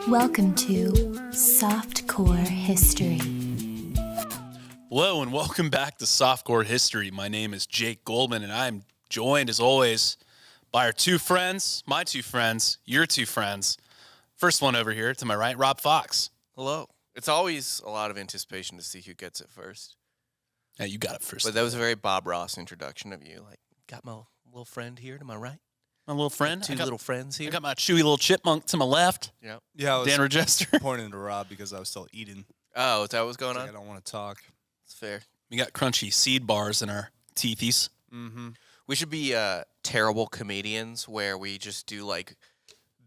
Welcome to Softcore History. Hello and welcome back to Softcore History. My name is Jake Goldman and I'm joined as always by our two friends, my two friends, your two friends. First one over here to my right, Rob Fox. Hello. It's always a lot of anticipation to see who gets it first. Yeah, you got it first. But that was a very Bob Ross introduction of you. Like, got my little friend here to my right. My little friend. Two little friends here. I got my chewy little chipmunk to my left. Yep. Yeah, I was Dan Regester. pointing to Rob because I was still eating. Oh, is that what's going Like, I on? don't want to talk. It's fair. We got crunchy seed bars in our teethies. Mm-hmm. We should be terrible comedians where we just do, like,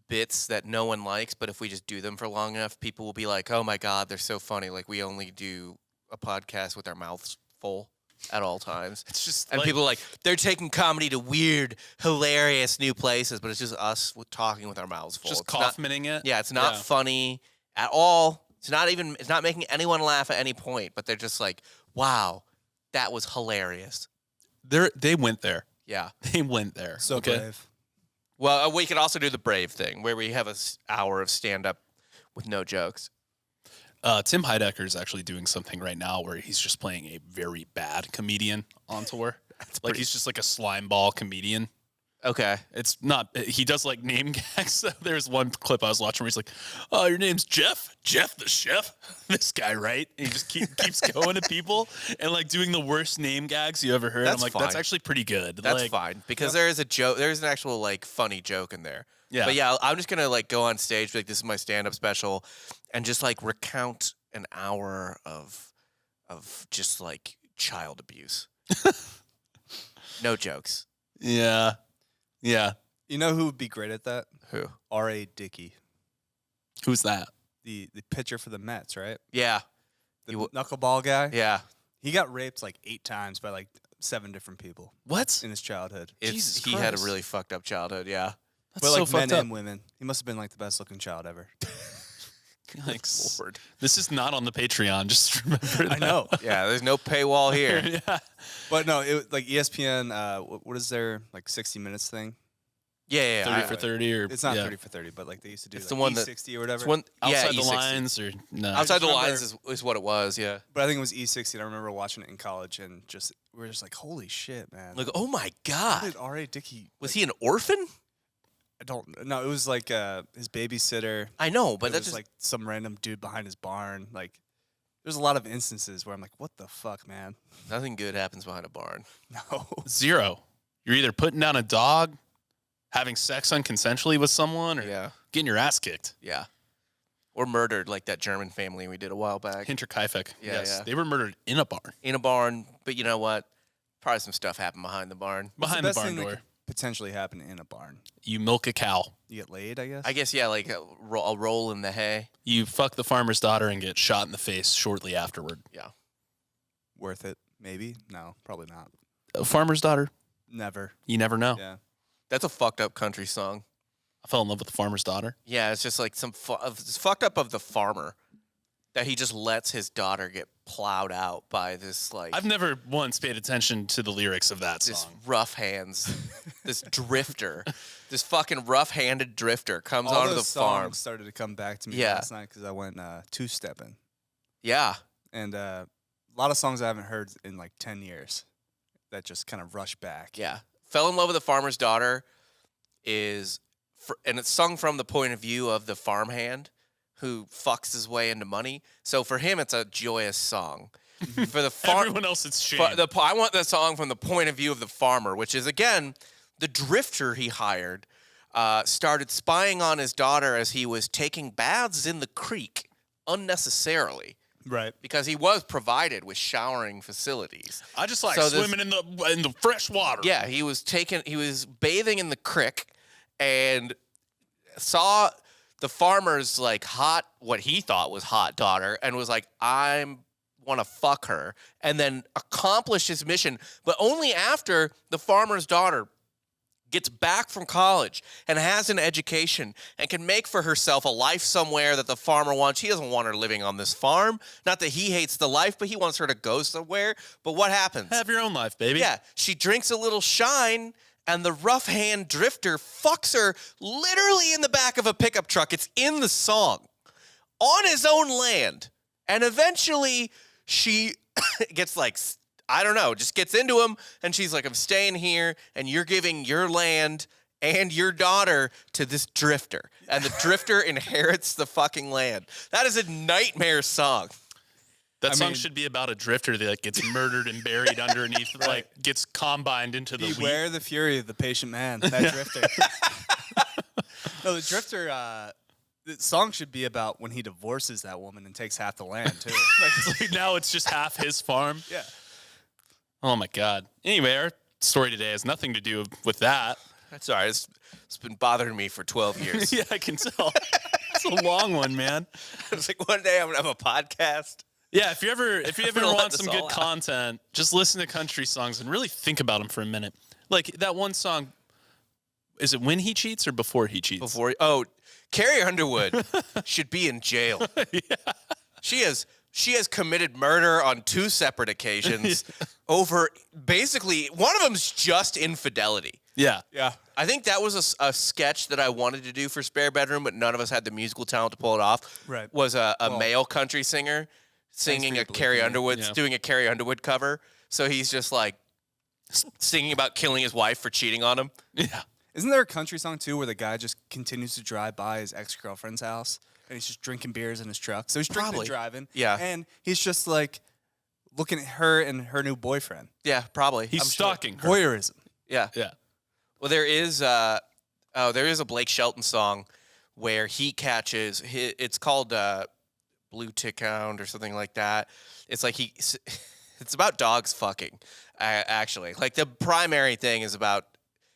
bits that no one likes, but if we just do them for long enough, people will be like, oh, my God, they're so funny. Like, we only do a podcast with our mouths full at all times. It's just And like, people are like, they're taking comedy to weird, hilarious new places, but it's just us talking with our mouths full. just It's not- Kaufmaning it. Yeah, it's not funny at all. It's not making anyone laugh at any point, but they're just like, wow, that was hilarious. They went there. Yeah. They went there. So okay. brave. Well, we could also do the brave thing where we have an hour of stand-up with no jokes. Tim Heidecker is actually doing something right now where he's just playing a very bad comedian on tour. Like he's just like a slime ball comedian. Okay. It's not, he does like name gags. There's one clip I was watching where he's like, oh, your name's Jeff? Jeff the chef? This guy, right? And he just keeps going to people and like doing the worst name gags you ever heard. That's I'm like, fine. that's actually pretty good. That's like, fine because there is a joke. There's an actual like funny joke in there. Yeah. But yeah, I'm just going to like go on stage, be like, this is my stand-up special and just like recount an hour of just like child abuse. No jokes. Yeah. Yeah. You know who would be great at that? Who? R.A. Dickey, Who's that? the pitcher for the Mets, right? Yeah. The You- knuckleball guy. Yeah. He got raped like 8 times by like 7 different people What? in his childhood. Jesus He had a Christ. really fucked up childhood. Yeah. That's But so like men fucked up. and women. He must have been like the best looking child ever. Like, Lord. this is not on the Patreon. Just remember that. I know. Yeah. There's no paywall here. Yeah. But no, it was like ESPN, what is their like 60 Minutes thing? Yeah. 30 for 30 or It's not yeah. 30 for 30, but like they used to do It's like the one that- E60 or whatever. It's one, Outside yeah, the E60. lines or no. Outside the remember- lines is what it was. Yeah. But I think it was E60 and I remember watching it in college and just we were just like, holy shit, man. Like, oh my How God. did R.A. Dickey Was he an orphan? I don't know. It was like his babysitter. I know, but But that's that's just like some random dude behind his barn. Like, there's a lot of instances where I'm like, what the fuck, man? nothing good happens behind a barn. No. Zero. You're either putting down a dog, having sex unconsensually with someone, or Yeah. getting your ass kicked. Yeah. Or murdered like that German family we did a while back. Hinterkaifeck. Yeah, Yes. yeah. They were murdered in a barn. In a barn, but you know what? Probably some stuff happened behind the barn. What's Behind the best barn thing that door. could potentially happen in a barn? You milk a cow. You get laid, I guess? I guess, yeah, like a roll in the hay. You fuck the farmer's daughter and get shot in the face shortly afterward. Yeah. Worth it? Maybe? No, probably not. A farmer's daughter? Never. You never know. Yeah. That's a fucked up country song. I fell in love with the farmer's daughter. Yeah, it's just like it's fucked up of the farmer that he just lets his daughter get plowed out by this like I've never once paid attention to the lyrics of that this song. rough hands, this drifter, this fucking rough-handed drifter comes All onto those the farm. songs started to come back to me Yeah. last night because I went two-stepping. Yeah. And a lot of songs I haven't heard in like 10 years that just kind of rush back. Yeah. Fell in love with the farmer's daughter and it's sung from the point of view of the farmhand who fucks his way into money. So for him, it's a joyous song. For the Everyone else, it's shame. I want the song from the point of view of the farmer, which is, again, the drifter he hired started spying on his daughter as he was taking baths in the creek unnecessarily. Right. Because he was provided with showering facilities. I just like So this- swimming in the fresh water. Yeah, he was bathing in the creek and saw the farmer's like what he thought was hot daughter and was like, I want to fuck her, and then accomplished his mission, but only after the farmer's daughter gets back from college and has an education and can make for herself a life somewhere that the farmer wants. He doesn't want her living on this farm. Not that he hates the life, but he wants her to go somewhere. But what happens? Have your own life, baby. Yeah, she drinks a little shine and the rough hand drifter fucks her literally in the back of a pickup truck. It's in the song. On his own land. And eventually she gets like, I don't know, just gets into him, and she's like, I'm staying here, and you're giving your land and your daughter to this drifter. And the drifter inherits the fucking land. That is a nightmare song. That song should be about a drifter that gets murdered and buried underneath, like gets combined into the Beware wheat. the fury of the patient man, that drifter. No, the drifter, the song should be about when he divorces that woman and takes half the land, too. Like now it's just half his farm. Yeah. Oh, my God. Anyway, our story today has nothing to do with that. That's all right. It's been bothering me for 12 years. Yeah, I can tell. It's a long one, man. It's like one day I'm going to have a podcast. Yeah, if you ever gonna let want this some all good out. content, just listen to country songs and really think about them for a minute. Like that one song, is it When He Cheats or Before He Cheats? Carrie Underwood should be in jail. Yeah. She has committed murder on 2 separate occasions over basically one of them's just infidelity. Yeah. Yeah. I think that was a sketch that I wanted to do for Spare Bedroom, but none of us had the musical talent to pull it off. Right. Was a male country singer singing for a your Carrie belief in me. Underwood, Yeah. doing a Carrie Underwood cover. So he's just like singing about killing his wife for cheating on him. Yeah. Isn't there a country song, too, where the guy just continues to drive by his ex-girlfriend's house and he's just drinking beers in his truck? So he's drinking Probably. and driving. Yeah. And he's just, like, looking at her and her new boyfriend. Yeah, probably. He's I'm sure. stalking her. Voyeurism. Yeah. Yeah. Well, there is a Blake Shelton song where he catches. It's called Blue Tick Hound or something like that. It's like it's about dogs fucking. Actually, like the primary thing is about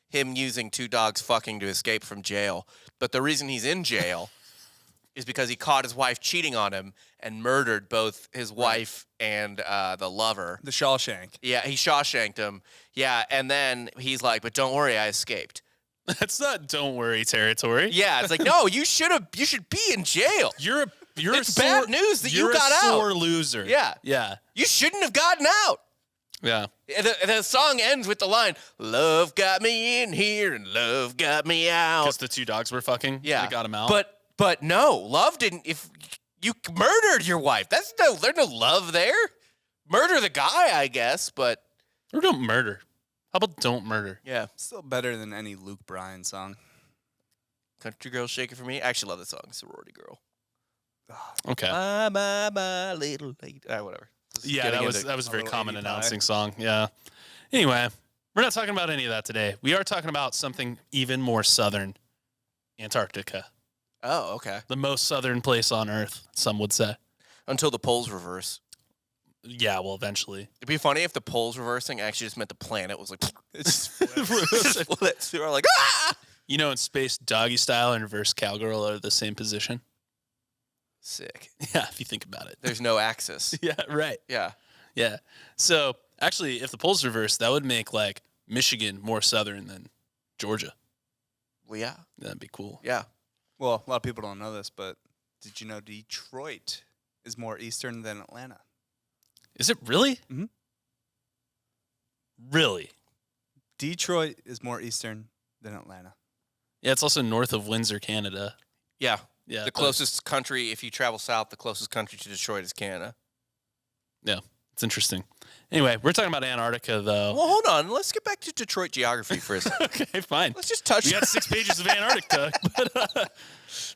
him using 2 dogs fucking to escape from jail. But the reason he's in jail is because he caught his wife cheating on him and murdered both his wife and the lover. The Shawshank. Yeah, he Shawshanked him. Yeah, and then he's like, "But don't worry, I escaped." That's not don't worry territory. Yeah, it's like, no, you should be in jail. You're It's a bad news that you you're got a out. sore loser. Yeah. Yeah. You shouldn't have gotten out. Yeah. The song ends with the line, "Love got me in here and love got me out." Because the 2 dogs were fucking. Yeah, They got him out. But no, love didn't. If you murdered your wife, there's no love there. Murder the guy, I guess, but or don't murder. How about don't murder? yeah. Still better than any Luke Bryan song. Country Girl Shake It For Me. I actually love the song, Sorority Girl. Okay. My little lady. Whatever. Just Yeah, getting that was a very little common 80 pie. announcing song. Yeah. Anyway, we're not talking about any of that today. We are talking about something even more southern, Antarctica, Oh, okay. the most southern place on Earth. Some would say. Until the poles reverse. Yeah, well, eventually. It'd be funny if the poles reversing actually just meant the planet was like, It's split. So we're like, ah! You know, in space, doggy style and reverse cowgirl are the same position. Sick. Yeah, if you think about it. There's no axis. Yeah, right. Yeah. Yeah. So actually, if the poles reverse, that would make like Michigan more southern than Georgia. Well, yeah. That'd be cool. Yeah. Well, a lot of people don't know this, but did you know Detroit is more eastern than Atlanta? Is it really? Mhm. Really? Detroit is more eastern than Atlanta. Yeah, it's also north of Windsor, Canada. Yeah. Yeah. The closest country, if you travel south, the closest country to Detroit is Canada. It's interesting. Anyway, we're talking about Antarctica, though. Well, hold on. Let's get back to Detroit geography for a second. Okay, fine. Let's just touch We got 6 pages of Antarctica. But,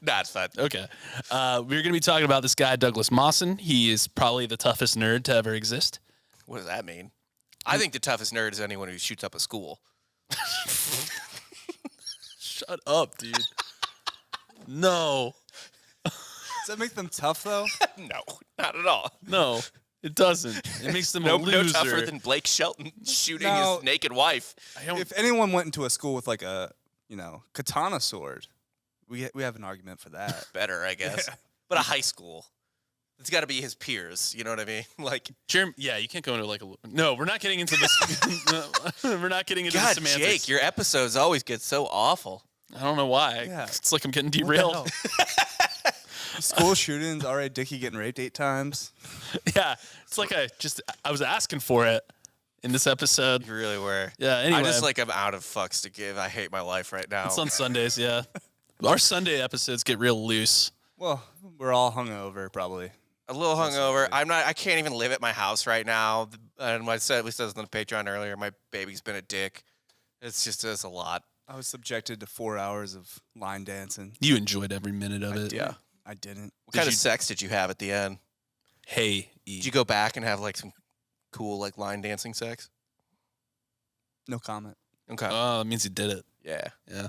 Nah, it's fine. okay. We're going to be talking about this guy, Douglas Mawson. He is probably the toughest nerd to ever exist. What does that mean? I think the toughest nerd is anyone who shoots up a school. Shut up, dude. No. Does that make them tough, though? No, not at all. No, it doesn't. It makes them a No loser. tougher than Blake Shelton shooting No. his naked wife. I don't, If anyone went into a school with like a, katana sword, we have an argument for that. Better, I guess. But a high school. It's got to be his peers. You know what I mean? Like, yeah, you can't go into like a. No, we're not getting into this. No, we're not getting into God, the semantics. Jake, your episodes always get so awful. I don't know why. Yeah. It's like I'm getting What the derailed. hell? School shootings, all right, Dickie getting raped 8 times. Yeah, it's like I was asking for it, in this episode. You really were. Yeah, anyway. I'm out of fucks to give. I hate my life right now. It's on Sundays, yeah. Our Sunday episodes get real loose. Well, we're all hungover, probably. A little hungover. I can't even live at my house right now. And we said this on the Patreon earlier. My baby's been a dick. It's a lot. I was subjected to 4 hours of line dancing. You enjoyed every minute of it. Yeah. I didn't. What kind of sex did you have at the end? Hey, Did you go back and have like some cool like line dancing sex? No comment. Okay. Oh, that means you did it. Yeah. Yeah.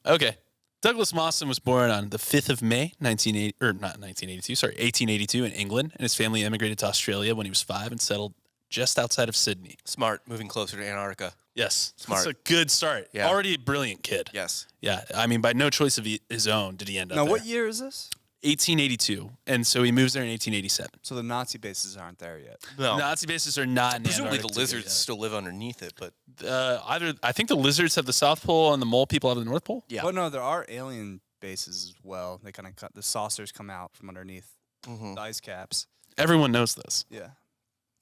Okay. Douglas Mawson was born on the 5th of May, 1882 in England, and his family immigrated to Australia when he was 5 and settled just outside of Sydney. Smart. Moving closer to Antarctica. Yes. Smart. That's a good start. Yeah. Already a brilliant kid. Yes. Yeah. I mean, by no choice of his own did he end up Now, there. what year is this? 1882. And so he moves there in 1887. So the Nazi bases aren't there yet. No. Nazi bases are not in Presumably the Antarctica lizards yet. still live underneath it, but I think the lizards have the South Pole and the mole people have the North Pole. yeah. Well, no, there are alien bases as well. They kind of cut the saucers come out from underneath Mhm. the ice caps. Everyone knows this. Yeah.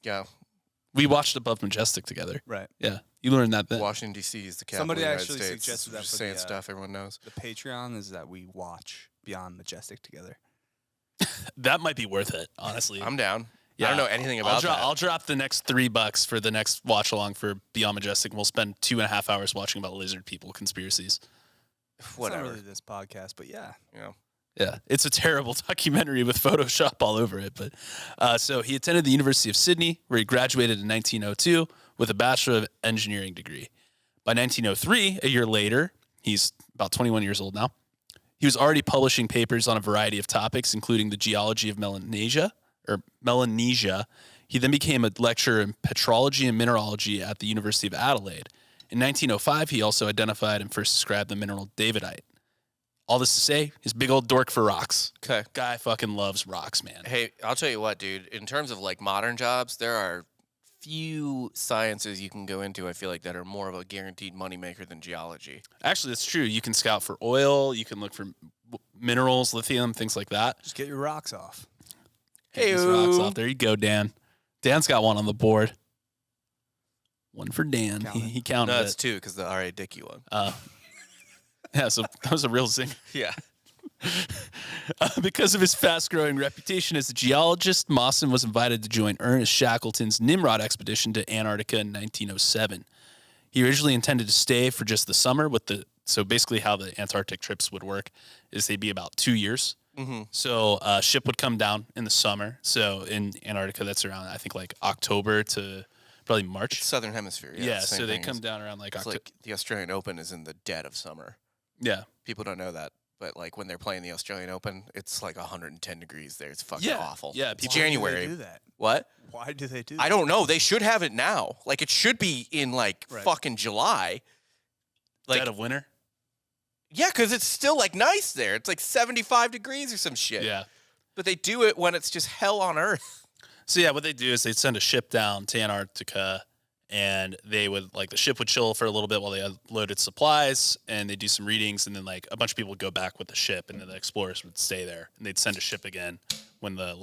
Yeah. We watched Above Majestic together. Right. Yeah. You learned that then. Washington D.C. is the capital Somebody of the United actually States. suggested that Just for saying the, stuff everyone knows. The Patreon is that we watch Beyond Majestic together. That might be worth it, honestly. I'm down. Yeah, I don't know anything about that. I'll drop the next $3 for the next watch along for Beyond Majestic, and we'll spend 2.5 hours watching about lizard people conspiracies. Whatever. It's not really this podcast, but yeah. You know. Yeah, it's a terrible documentary with Photoshop all over it. But so he attended the University of Sydney, where he graduated in 1902 with a Bachelor of Engineering degree. By 1903, a year later, he's about 21 years old now. He was already publishing papers on a variety of topics, including the geology of Melanesia. He then became a lecturer in petrology and mineralogy at the University of Adelaide. In 1905, he also identified and first described the mineral davidite. All this to say, he's a big old dork for rocks. Okay. Guy fucking loves rocks, man. Hey, I'll tell you what, dude. In terms of like modern jobs, there are few sciences you can go into, I feel like, that are more of a guaranteed moneymaker than geology. Actually, it's true. You can scout for oil. You can look for minerals, lithium, things like that. Just get your rocks off. Get these rocks off. There you go, Dan. Dan's got one on the board. One for Dan. Count it. He counted No, it's it. 2 because the R.A. Dickey one. Yeah, so that was a real zing. Yeah. Because of his fast-growing reputation as a geologist, Mawson was invited to join Ernest Shackleton's Nimrod expedition to Antarctica in 1907. He originally intended to stay for just the summer so basically how the Antarctic trips would work is they'd be about 2 years. Mm-hmm. So a ship would come down in the summer. So in Antarctica, that's around, I think, like October to probably March. Southern Hemisphere. Yeah. Yeah, it's the same so they thing. come down around like It's October. like the Australian Open is in the dead of summer. Yeah. People don't know that. But like when they're playing the Australian Open, it's like 110 degrees there. It's fucking Yeah. awful. Yeah, It's people- January. Why do they do that? What? Why do they do that? I don't know. They should have it now. Like it should be in like Right. fucking July. Like Dead of winter. yeah, because it's still like nice there. It's like 75 degrees or some shit. Yeah. But they do it when it's just hell on earth. So yeah, what they do is they send a ship down to Antarctica, and they would the ship would chill for a little bit while they unloaded supplies, and they do some readings, and then like a bunch of people would go back with the ship, and then the explorers would stay there, and they'd send a ship again when the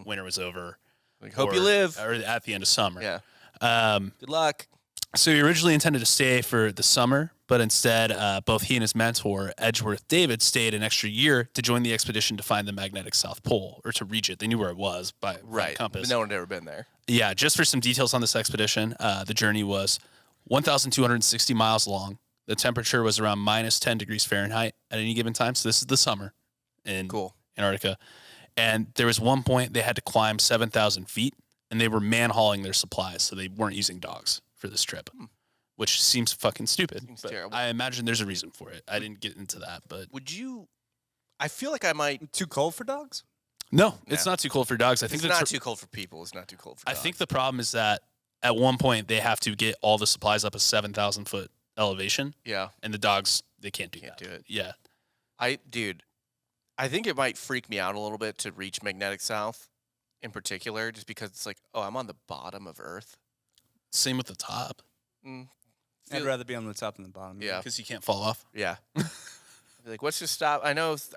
winter was over. Like, hope you live. or at the end of summer. Yeah. Good luck. So he originally intended to stay for the summer, but instead, both he and his mentor, Edgeworth David, stayed an extra year to join the expedition to find the magnetic South Pole, or to reach it. They knew where it was by compass. But no one had ever been there. Yeah, just for some details on this expedition, the journey was 1,260 miles long. The temperature was around minus 10 degrees Fahrenheit at any given time. So this is the summer in Antarctica. And there was one point they had to climb 7,000 feet, and they were man-hauling their supplies, so they weren't using dogs for this trip, which seems fucking stupid. Seems But terrible. I imagine there's a reason for it. I didn't get into that, but Would you? I feel like I might. Too cold for dogs? no, it's Yeah. not too cold for dogs. I think It's that's not too cold for people. It's not too cold for I dogs. think the problem is that at one point they have to get all the supplies up a 7,000 foot elevation, Yeah. and the dogs they can't do Can't that. do it. Yeah, I think it might freak me out a little bit to reach magnetic south, in particular, just because it's like, oh, I'm on the bottom of Earth. same with the top Mm, I'd feel- rather be on the top than the bottom. Yeah. because you can't fall off. Yeah. I'd be like, what's to stop? I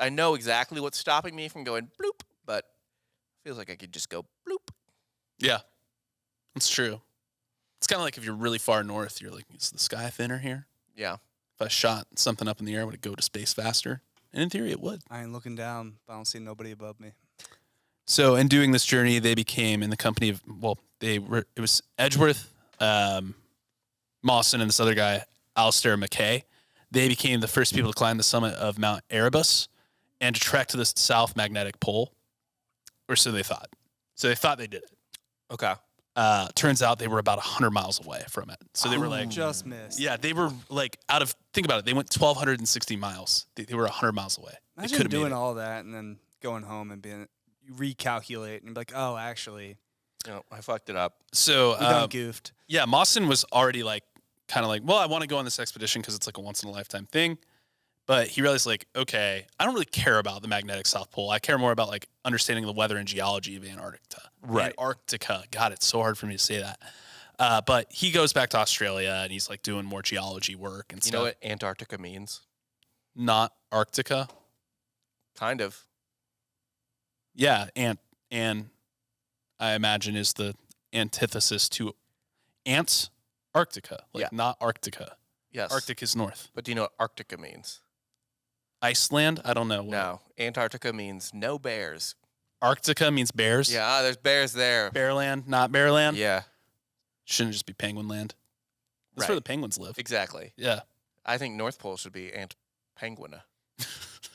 know exactly what's stopping me from going bloop, but feels like I could just go bloop. Yeah, it's true. It's kind of like if you're really far north, you're like, is the sky thinner here? Yeah. If I shot something up in the air, would it go to space faster? And in theory, it would. I ain't looking down, but I don't see nobody above me. So in doing this journey, they became in the company of, it was Edgeworth, Mawson, and this other guy, Alistair McKay. They became the first people to climb the summit of Mount Erebus and to trek to the South Magnetic Pole, or so they thought. So they thought they did it. Okay. Turns out they were about 100 miles away from it. So they were like, Just missed. yeah, they were like think about it. They went 1,260 miles. They were 100 miles away. They Imagine could've made doing it. all that and then going home and you recalculate and be like, oh, actually, I fucked it up. So we done goofed. yeah, Mawson was already like, kind of like, well, I want to go on this expedition because it's like a once in a lifetime thing. But he realized like, okay, I don't really care about the magnetic South Pole. I care more about like understanding the weather and geology of Antarctica. Right. Antarctica. God, it's so hard for me to say that. But he goes back to Australia and he's like doing more geology work and You stuff. know what Antarctica means? Not Arctica. Kind of. Yeah, and I imagine is the antithesis to Antarctica, like Yeah. not Arctica. Yes. Arctic is north. But do you know what Arctica means? Iceland, I don't know. No. Antarctica means no bears. Arctica means bears. Yeah, there's bears there. Bearland, not Bearland. Yeah, Shouldn't it just be Penguin Land. That's Right. where the penguins live. exactly. Yeah. I think North Pole should be Penguina.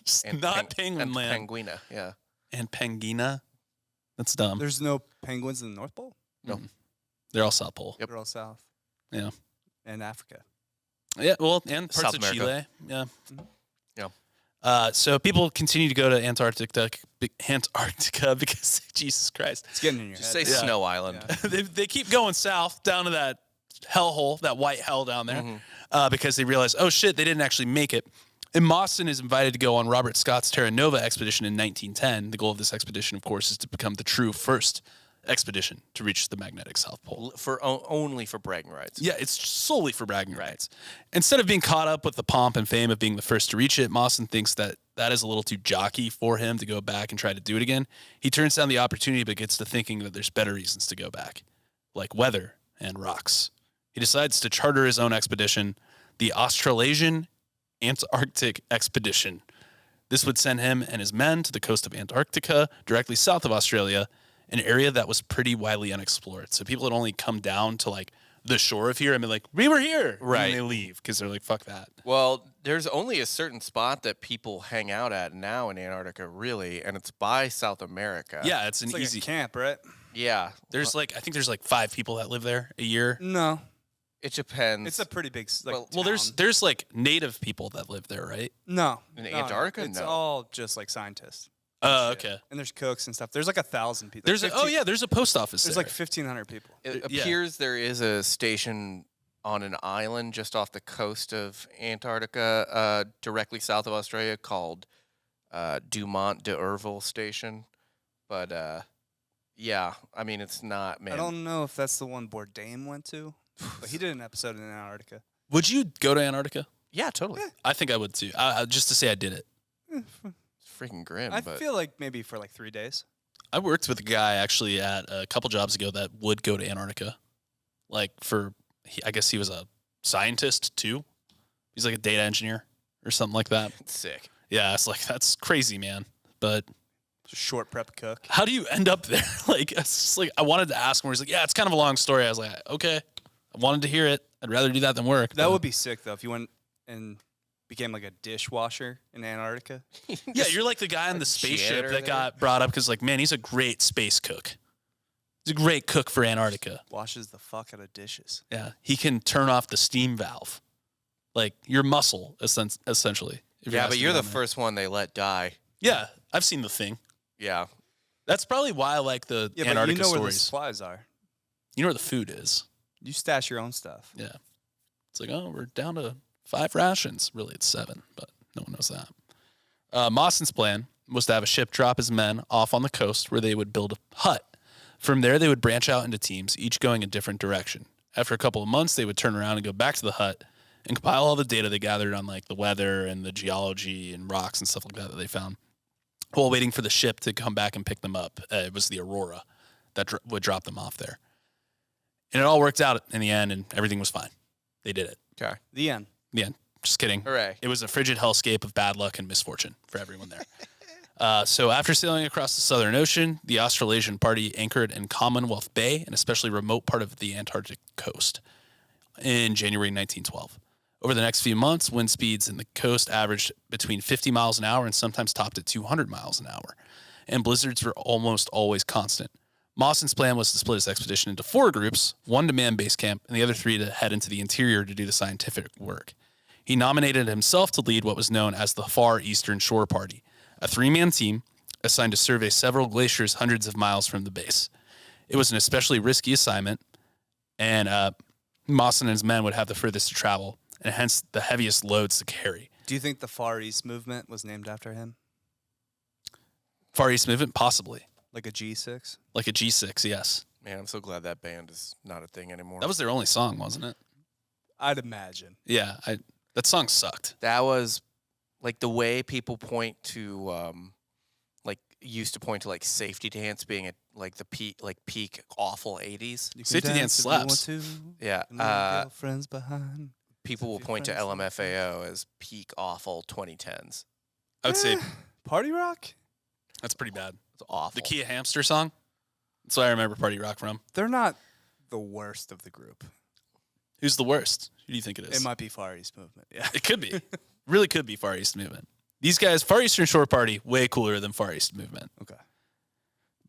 Just not Penguin Land. Penguina, yeah. And Pangina. That's dumb. There's no penguins in the North Pole? No. They're all South Pole. Yep. They're all south. Yeah. And Africa. Yeah, well, and parts South of America. Chile. Yeah. Yeah. So people continue to go to Antarctica because Jesus Christ. It's getting in your Just head. say Yeah. Snow Island. Yeah. they keep going south down to that hellhole, that white hell down there, Mhm. because they realize, oh shit, they didn't actually make it. And Mawson is invited to go on Robert Scott's Terra Nova expedition in 1910. The goal of this expedition, of course, is to become the true first expedition to reach the magnetic South Pole. Only for bragging rights. Yeah, it's solely for bragging rights. Instead of being caught up with the pomp and fame of being the first to reach it, Mawson thinks that that is a little too jockey for him to go back and try to do it again. He turns down the opportunity but gets to thinking that there's better reasons to go back, like weather and rocks. He decides to charter his own expedition, the Australasian Antarctic Expedition. This would send him and his men to the coast of Antarctica, directly south of Australia, an area that was pretty widely unexplored. So people had only come down to like the shore of here and be like, we were here. Right. And they leave because they're like, fuck that. Well, there's only a certain spot that people hang out at now in Antarctica, really, and it's by South America. Yeah, it's an It's like easy. a camp, right? Yeah. There's like, I think there's like 5 people that live there a year. No. It depends. It's a pretty big like, Well, town. there's like native people that live there, right? No. In no, Antarctica? It's No. all just like scientists. Oh, Shit. okay. And there's cooks and stuff. There's like 1,000 people. There's there's a post office There's there. like 1,500 people. It yeah. appears there is a station on an island just off the coast of Antarctica, directly south of Australia, called Dumont d'Urville Station. But yeah, I mean, it's not, man. I don't know if that's the one Bourdain went to, but he did an episode in Antarctica. Would you go to Antarctica? Yeah, totally. I think I would too. Just to say I did it. It's freaking grim. I but feel like maybe for like 3 days. I worked with a guy actually at a couple jobs ago that would go to Antarctica. Like I guess he was a scientist too. He's like a data engineer or something like that. it's sick. Yeah, it's like, that's crazy, man. But Just short prep cook. how do you end up there? Like, it's just like, I wanted to ask him, he's like, yeah, it's kind of a long story. I was like, okay, I wanted to hear it. I'd rather do that than work. That but- would be sick though if you went and became like a dishwasher in Antarctica. Yeah, you're like the guy on the spaceship janitor that there. got brought up because, like, man, he's a great space cook. He's a great cook for Antarctica. Washes the fuck out of dishes. Yeah, he can turn off the steam valve, like your muscle, essentially. if Yeah, asked but to you're go the down there. first one they let die. Yeah, I've seen The Thing. Yeah. That's probably why I like the Yeah, Antarctica but you know where the stories. supplies are. You know where the food is. You stash your own stuff. Yeah, it's like, oh, we're down to 5 rations. Really, it's 7, but no one knows that. Mawson's plan was to have a ship drop his men off on the coast where they would build a hut. From there, they would branch out into teams, each going a different direction. After a couple of months, they would turn around and go back to the hut and compile all the data they gathered on like the weather and the geology and rocks and stuff like that they found, while waiting for the ship to come back and pick them up. It was the Aurora that would drop them off there. And it all worked out in the end, and everything was fine. They did it. Okay. The end. The end. Just kidding. Hooray. It was a frigid hellscape of bad luck and misfortune for everyone there. So after sailing across the Southern Ocean, the Australasian party anchored in Commonwealth Bay, an especially remote part of the Antarctic coast, in January 1912. Over the next few months, wind speeds in the coast averaged between 50 miles an hour and sometimes topped at 200 miles an hour. And blizzards were almost always constant. Mawson's plan was to split his expedition into 4 groups, 1 to man base camp, and the other 3 to head into the interior to do the scientific work. He nominated himself to lead what was known as the Far Eastern Shore Party, a 3-man team assigned to survey several glaciers hundreds of miles from the base. It was an especially risky assignment, and Mawson and his men would have the furthest to travel, and hence the heaviest loads to carry. Do you think the Far East movement was named after him? Far East movement, possibly. Like a G6? Like a G6, yes. Man, I'm so glad that band is not a thing anymore. That was their only song, wasn't it? I'd imagine. Yeah, that song sucked. That was like the way people point to, like used to point to like Safety Dance being at like the peak awful 80s. You can Safety Dance if you want slaps. to, Yeah. and leave your girlfriends behind. People will If your point to friends don't LMFAO as peak awful 2010s. I would say Party rock? that's pretty bad. It's awful. The Kia Hamster song? That's what I remember Party Rock from. They're not the worst of the group. Who's the worst? Who do you think it is? It might be Far East movement. Yeah. It could be. Really could be Far East movement. These guys, Far Eastern Shore Party, way cooler than Far East movement. Okay.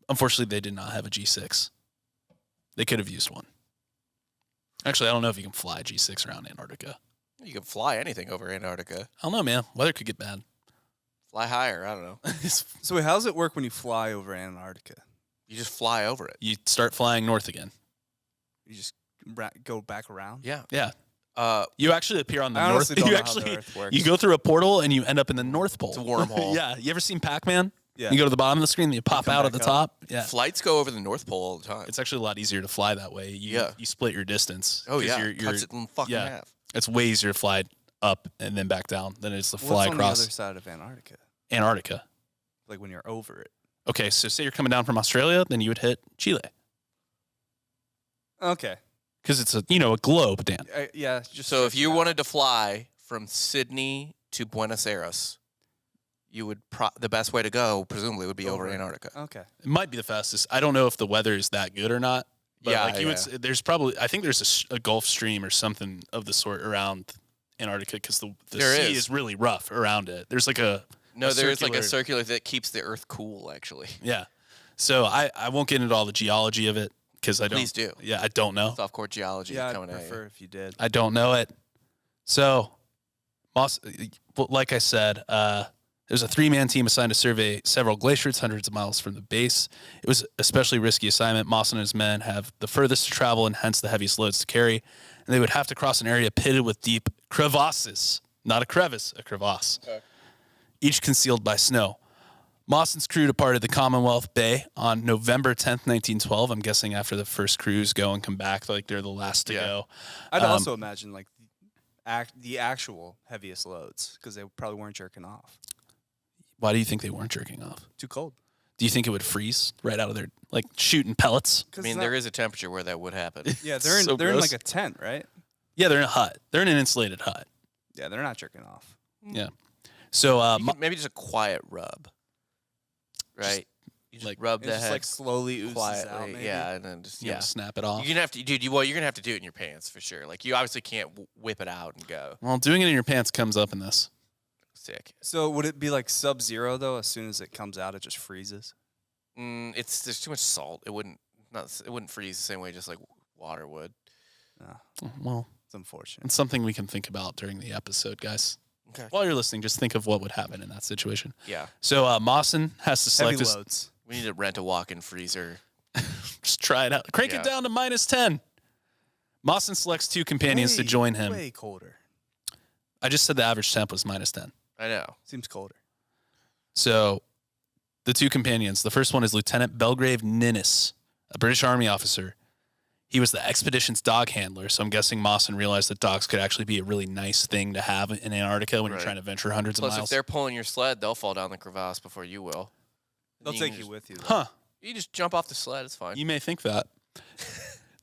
Unfortunately, they did not have a G6. They could have used one. Actually, I don't know if you can fly a G6 around Antarctica. You can fly anything over Antarctica. I don't know, man. Weather could get bad. Fly higher. I don't know. So wait, how does it work when you fly over Antarctica? You just fly over it. You start flying north again. You just go back around? Yeah. Yeah. Uh, You actually appear on the I north. honestly don't You know how actually the Earth works. you go through a portal and you end up in the North Pole. It's a wormhole. Yeah. You ever seen Pac-Man? Yeah. You go to the bottom of the screen and you pop come out at the back up. top. Yeah. Flights go over the North Pole all the time. It's actually a lot easier to fly that way. Yeah. You split your distance. oh 'cause yeah, You're, cuts it in fucking yeah. half. It's way easier to fly up and then back down than it is to What's fly on the across other side of Antarctica? Antarctica. Like when you're over it. Okay, so say you're coming down from Australia, then you would hit Chile Okay. because it's a globe, Dan. Yeah. Just So if stretch you it out. wanted to fly from Sydney to Buenos Aires, you would the best way to go presumably would be over Over it. Antarctica. Okay. It might be the fastest. I don't know if the weather is that good or not. But Yeah, like you would, yeah. there's probably I think there's a Gulf Stream or something of the sort around Antarctica because the There sea is. is really rough around it. There's like a No, there is like a circular- circular that keeps the Earth cool. Actually, yeah. So I won't get into all the geology of it because I don't. Please do. Yeah, I don't know. softcore geology Yeah, I'd coming at prefer you. if you did. I don't know it. So, like I said, there's a 3-man team assigned to survey several glaciers hundreds of miles from the base. It was especially risky assignment. Mawson and his men have the furthest to travel and hence the heaviest loads to carry. And they would have to cross an area pitted with deep crevasses. Not a crevice, a crevasse. Okay. Each concealed by snow. Mawson's crew departed the Commonwealth Bay on November 10th, 1912. I'm guessing after the first crews go and come back, like they're the last to Yeah. go. I'd also imagine like the actual heaviest loads because they probably weren't jerking off. Why do you think they weren't jerking off? Too cold. Do you think it would freeze right out of their shooting pellets? I mean, there is a temperature where that would happen. Yeah, they're in So they're in gross. like a tent, right? Yeah, they're in a hut. They're in an insulated hut. Yeah, they're not jerking off. Yeah. So Maybe just a quiet rub, right? You just like- rub It the just head like slowly oozes quietly, out. Maybe. yeah, and then just you know, snap it off. You're gonna have to, dude. You're gonna have to do it in your pants for sure. Like you obviously can't whip it out and go. Well, doing it in your pants comes up in this. Sick. So would it be like Sub-Zero though? As soon as it comes out, it just freezes. There's too much salt. It wouldn't freeze the same way just like water would. Well, It's unfortunate. it's something we can think about during the episode, guys. Okay. While you're listening, just think of what would happen in that situation. Yeah. So Mawson has to Heavy select loads. We need to rent a walk-in freezer. just try it out. Crank Yeah. it down to -10. Mawson selects 2 companions to Way- join him. Way colder. I just said the average temp was -10. I know. Seems colder. So the 2 companions, the first one is Lieutenant Belgrave Ninnis, a British Army officer. He was the expedition's dog handler, so I'm guessing Mawson realized that dogs could actually be a really nice thing to have in Antarctica when Right. you're trying to venture hundreds Plus, of miles. if they're pulling your sled, they'll fall down the crevasse before you will. They'll You take can you just- with you. Though. Huh. You just jump off the sled. It's fine. You may think that.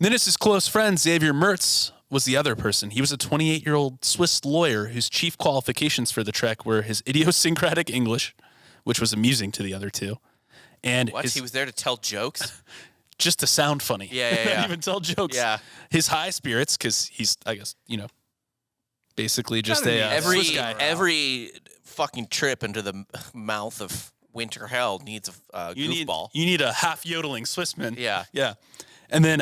Then it's his close friend, Xavier Mertz, was the other person. He was a 28-year-old Swiss lawyer whose chief qualifications for the trek were his idiosyncratic English, which was amusing to the other two. And What? He was there to tell jokes? just to sound funny. Yeah. Not even tell jokes. Yeah. His high spirits, because he's, I guess, basically just a Swiss guy. Every fucking trip into the mouth of winter hell needs a goofball. You need a half yodeling Swissman. Yeah. Yeah. And then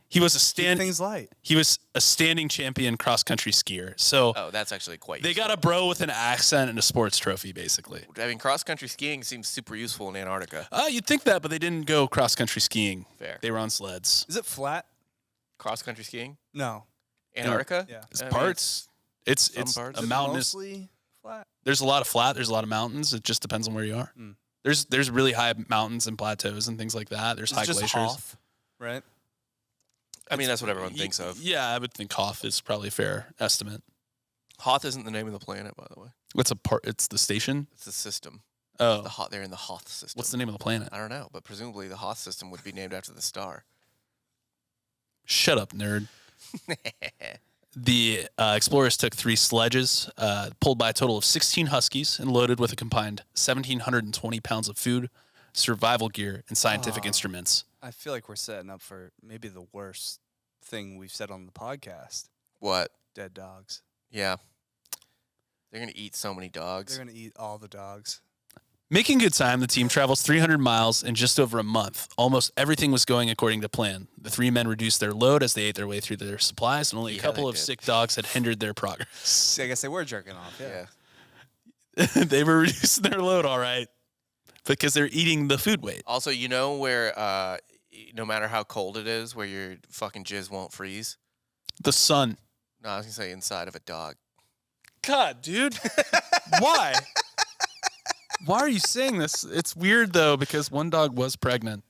he was Keep things light. He was a standing champion cross country skier. So That's actually quite they useful. got a bro with an accent and a sports trophy, basically. I mean, cross-country skiing seems super useful in Antarctica. You'd think that, but they didn't go cross country skiing. Fair. They were on sleds. Is it flat? Cross-country skiing? No. Antarctica? Yeah. It's I mean, parts. It's parts. a Is it mountainous. Mostly flat. There's a lot of flat. There's a lot of mountains. It just depends on where you are. There's really high mountains and plateaus and things like that. There's high It's just glaciers. Hoth, right? I mean, that's what everyone thinks of. Yeah, I would think Hoth is probably a fair estimate. Hoth isn't the name of the planet, by the way. What's a part? It's the station. It's the system. Oh, They're in the Hoth system. what's the name of the planet? I don't know, but presumably the Hoth system would be named after the star. Shut up, nerd. The explorers took 3 sledges, pulled by a total of 16 huskies, and loaded with a combined 1,720 pounds of food, survival gear, and scientific instruments. I feel like we're setting up for maybe the worst thing we've said on the podcast. What? Dead dogs. Yeah. They're going to eat so many dogs. They're going to eat all the dogs. Making good time, the team travels 300 miles in just over a month. Almost everything was going according to plan. The 3 men reduced their load as they ate their way through their supplies, and only a couple of sick dogs had hindered their progress. I guess they were jerking off. Yeah. They were reducing their load, all right, because they're eating the food weight. Also, you know where, no matter how cold it is, where your fucking jizz won't freeze? The sun. No, I was going to say inside of a dog. God, dude. Why? Why are you saying this? It's weird, though, because one dog was pregnant.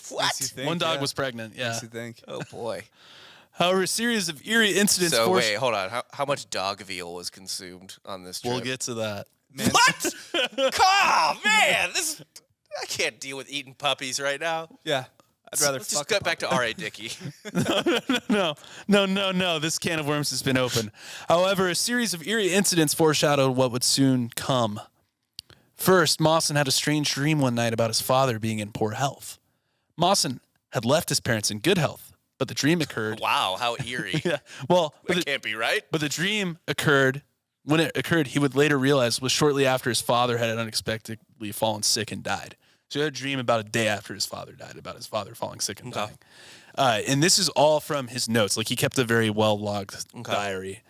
What? One dog was pregnant, yeah. Makes you think. Oh, boy. However, a series of eerie incidents So, forced... wait, hold on. How much dog veal was consumed on this trip? We'll get to that. Man, What? Oh, man. I can't deal with eating puppies right now. Yeah. I'd rather Let's fuck just get back to R.A. Dickey. No. This can of worms has been opened. However, a series of eerie incidents foreshadowed what would soon come. First, Mawson had a strange dream one night about his father being in poor health. Mawson had left his parents in good health, but the dream occurred. Wow, how eerie. Yeah, well, That can't be right. but the dream occurred. When it occurred, he would later realize was shortly after his father had unexpectedly fallen sick and died. So he had a dream about a day after his father died, about his father falling sick and dying. And this is all from his notes. Like, he kept a very well-logged diary.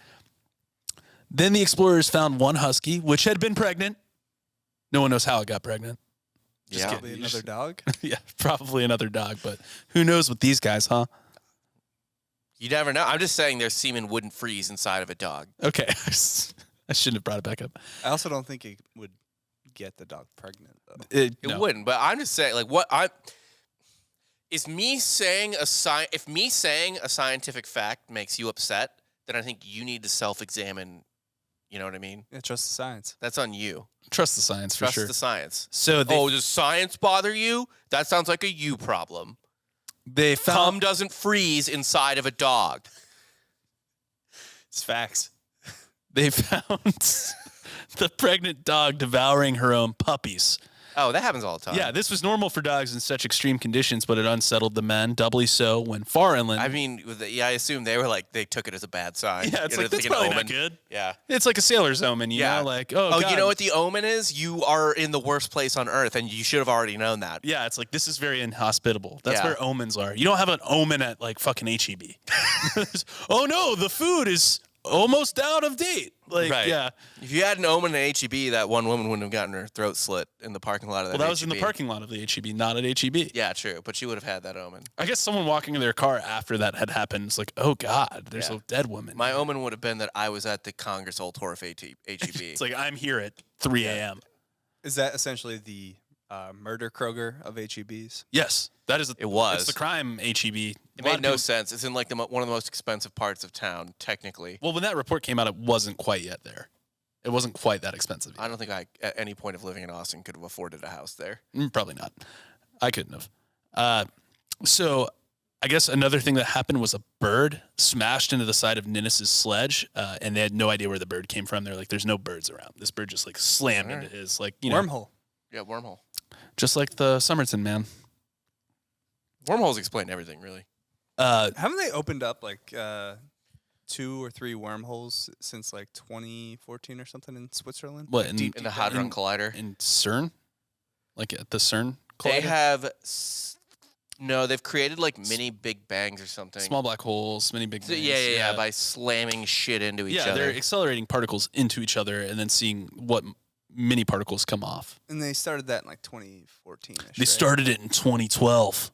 Then the explorers found one husky, which had been pregnant. No one knows how it got pregnant. Just Yeah. Probably another dog. Yeah, probably another dog, but who knows with these guys, huh? You never know. I'm just saying their semen wouldn't freeze inside of a dog. Okay. I shouldn't have brought it back up. I also don't think it would get the dog pregnant, though. It No. wouldn't, but I'm just saying, like, if me saying a scientific fact makes you upset, then I think you need to self-examine. You know what I mean? Yeah, trust the science. That's on you. Trust the science for Trust sure. the science. So Does science bother you? That sounds like a you problem. they Cum found doesn't freeze inside of a dog. It's facts. they found the pregnant dog devouring her own puppies. Oh, that happens all the time. Yeah, this was normal for dogs in such extreme conditions, but it unsettled the men, doubly so when far inland. I mean, I assume they were like, they took it as a bad sign. Yeah, it's You know, like, that's an probably omen. not good. Yeah. It's like a sailor's omen, you know? Like, oh, God. You know what the omen is? You are in the worst place on earth, and you should have already known that. Yeah, it's like, this is very inhospitable. That's Yeah. where omens are. You don't have an omen at, like, fucking HEB. Oh, no, the food is almost out of date. Like, Right. yeah. If you had an omen at HEB, that one woman wouldn't have gotten her throat slit in the parking lot of that Well, that was in HEB. the parking lot of the HEB, not at HEB. Yeah, true, but she would have had that omen. I guess someone walking in their car after that had happened is like, oh, God, there's Yeah. a dead woman. My omen would have been that I was at the Congress Old Torf HEB. It's like, I'm here at 3 a.m. Is that essentially the murder Kroger of HEBs? Yes, that is. It was. It's the crime HEB. It made no sense. It's in like one of the most expensive parts of town, technically. Well, when that report came out, it wasn't quite yet there. It wasn't quite that expensive yet. I don't think I, at any point of living in Austin, could have afforded a house there. Probably not. I couldn't have. So I guess another thing that happened was a bird smashed into the side of Ninnis's sledge, and they had no idea where the bird came from. They're like, "There's no birds around." This bird just like slammed into his wormhole. Yeah, wormhole. just like the Somerton man. Wormholes explain everything, really. Haven't they opened up like 2 or 3 wormholes since like 2014 or something in Switzerland? What In the Hadron Collider. in CERN, like at the CERN collider? They have no. They've created like mini Big Bangs or something. Small black holes, many big. So, bangs. yeah. By slamming shit into each other. They're accelerating particles into each other and then seeing what mini particles come off. And they started that in like 2014. They started it in 2012.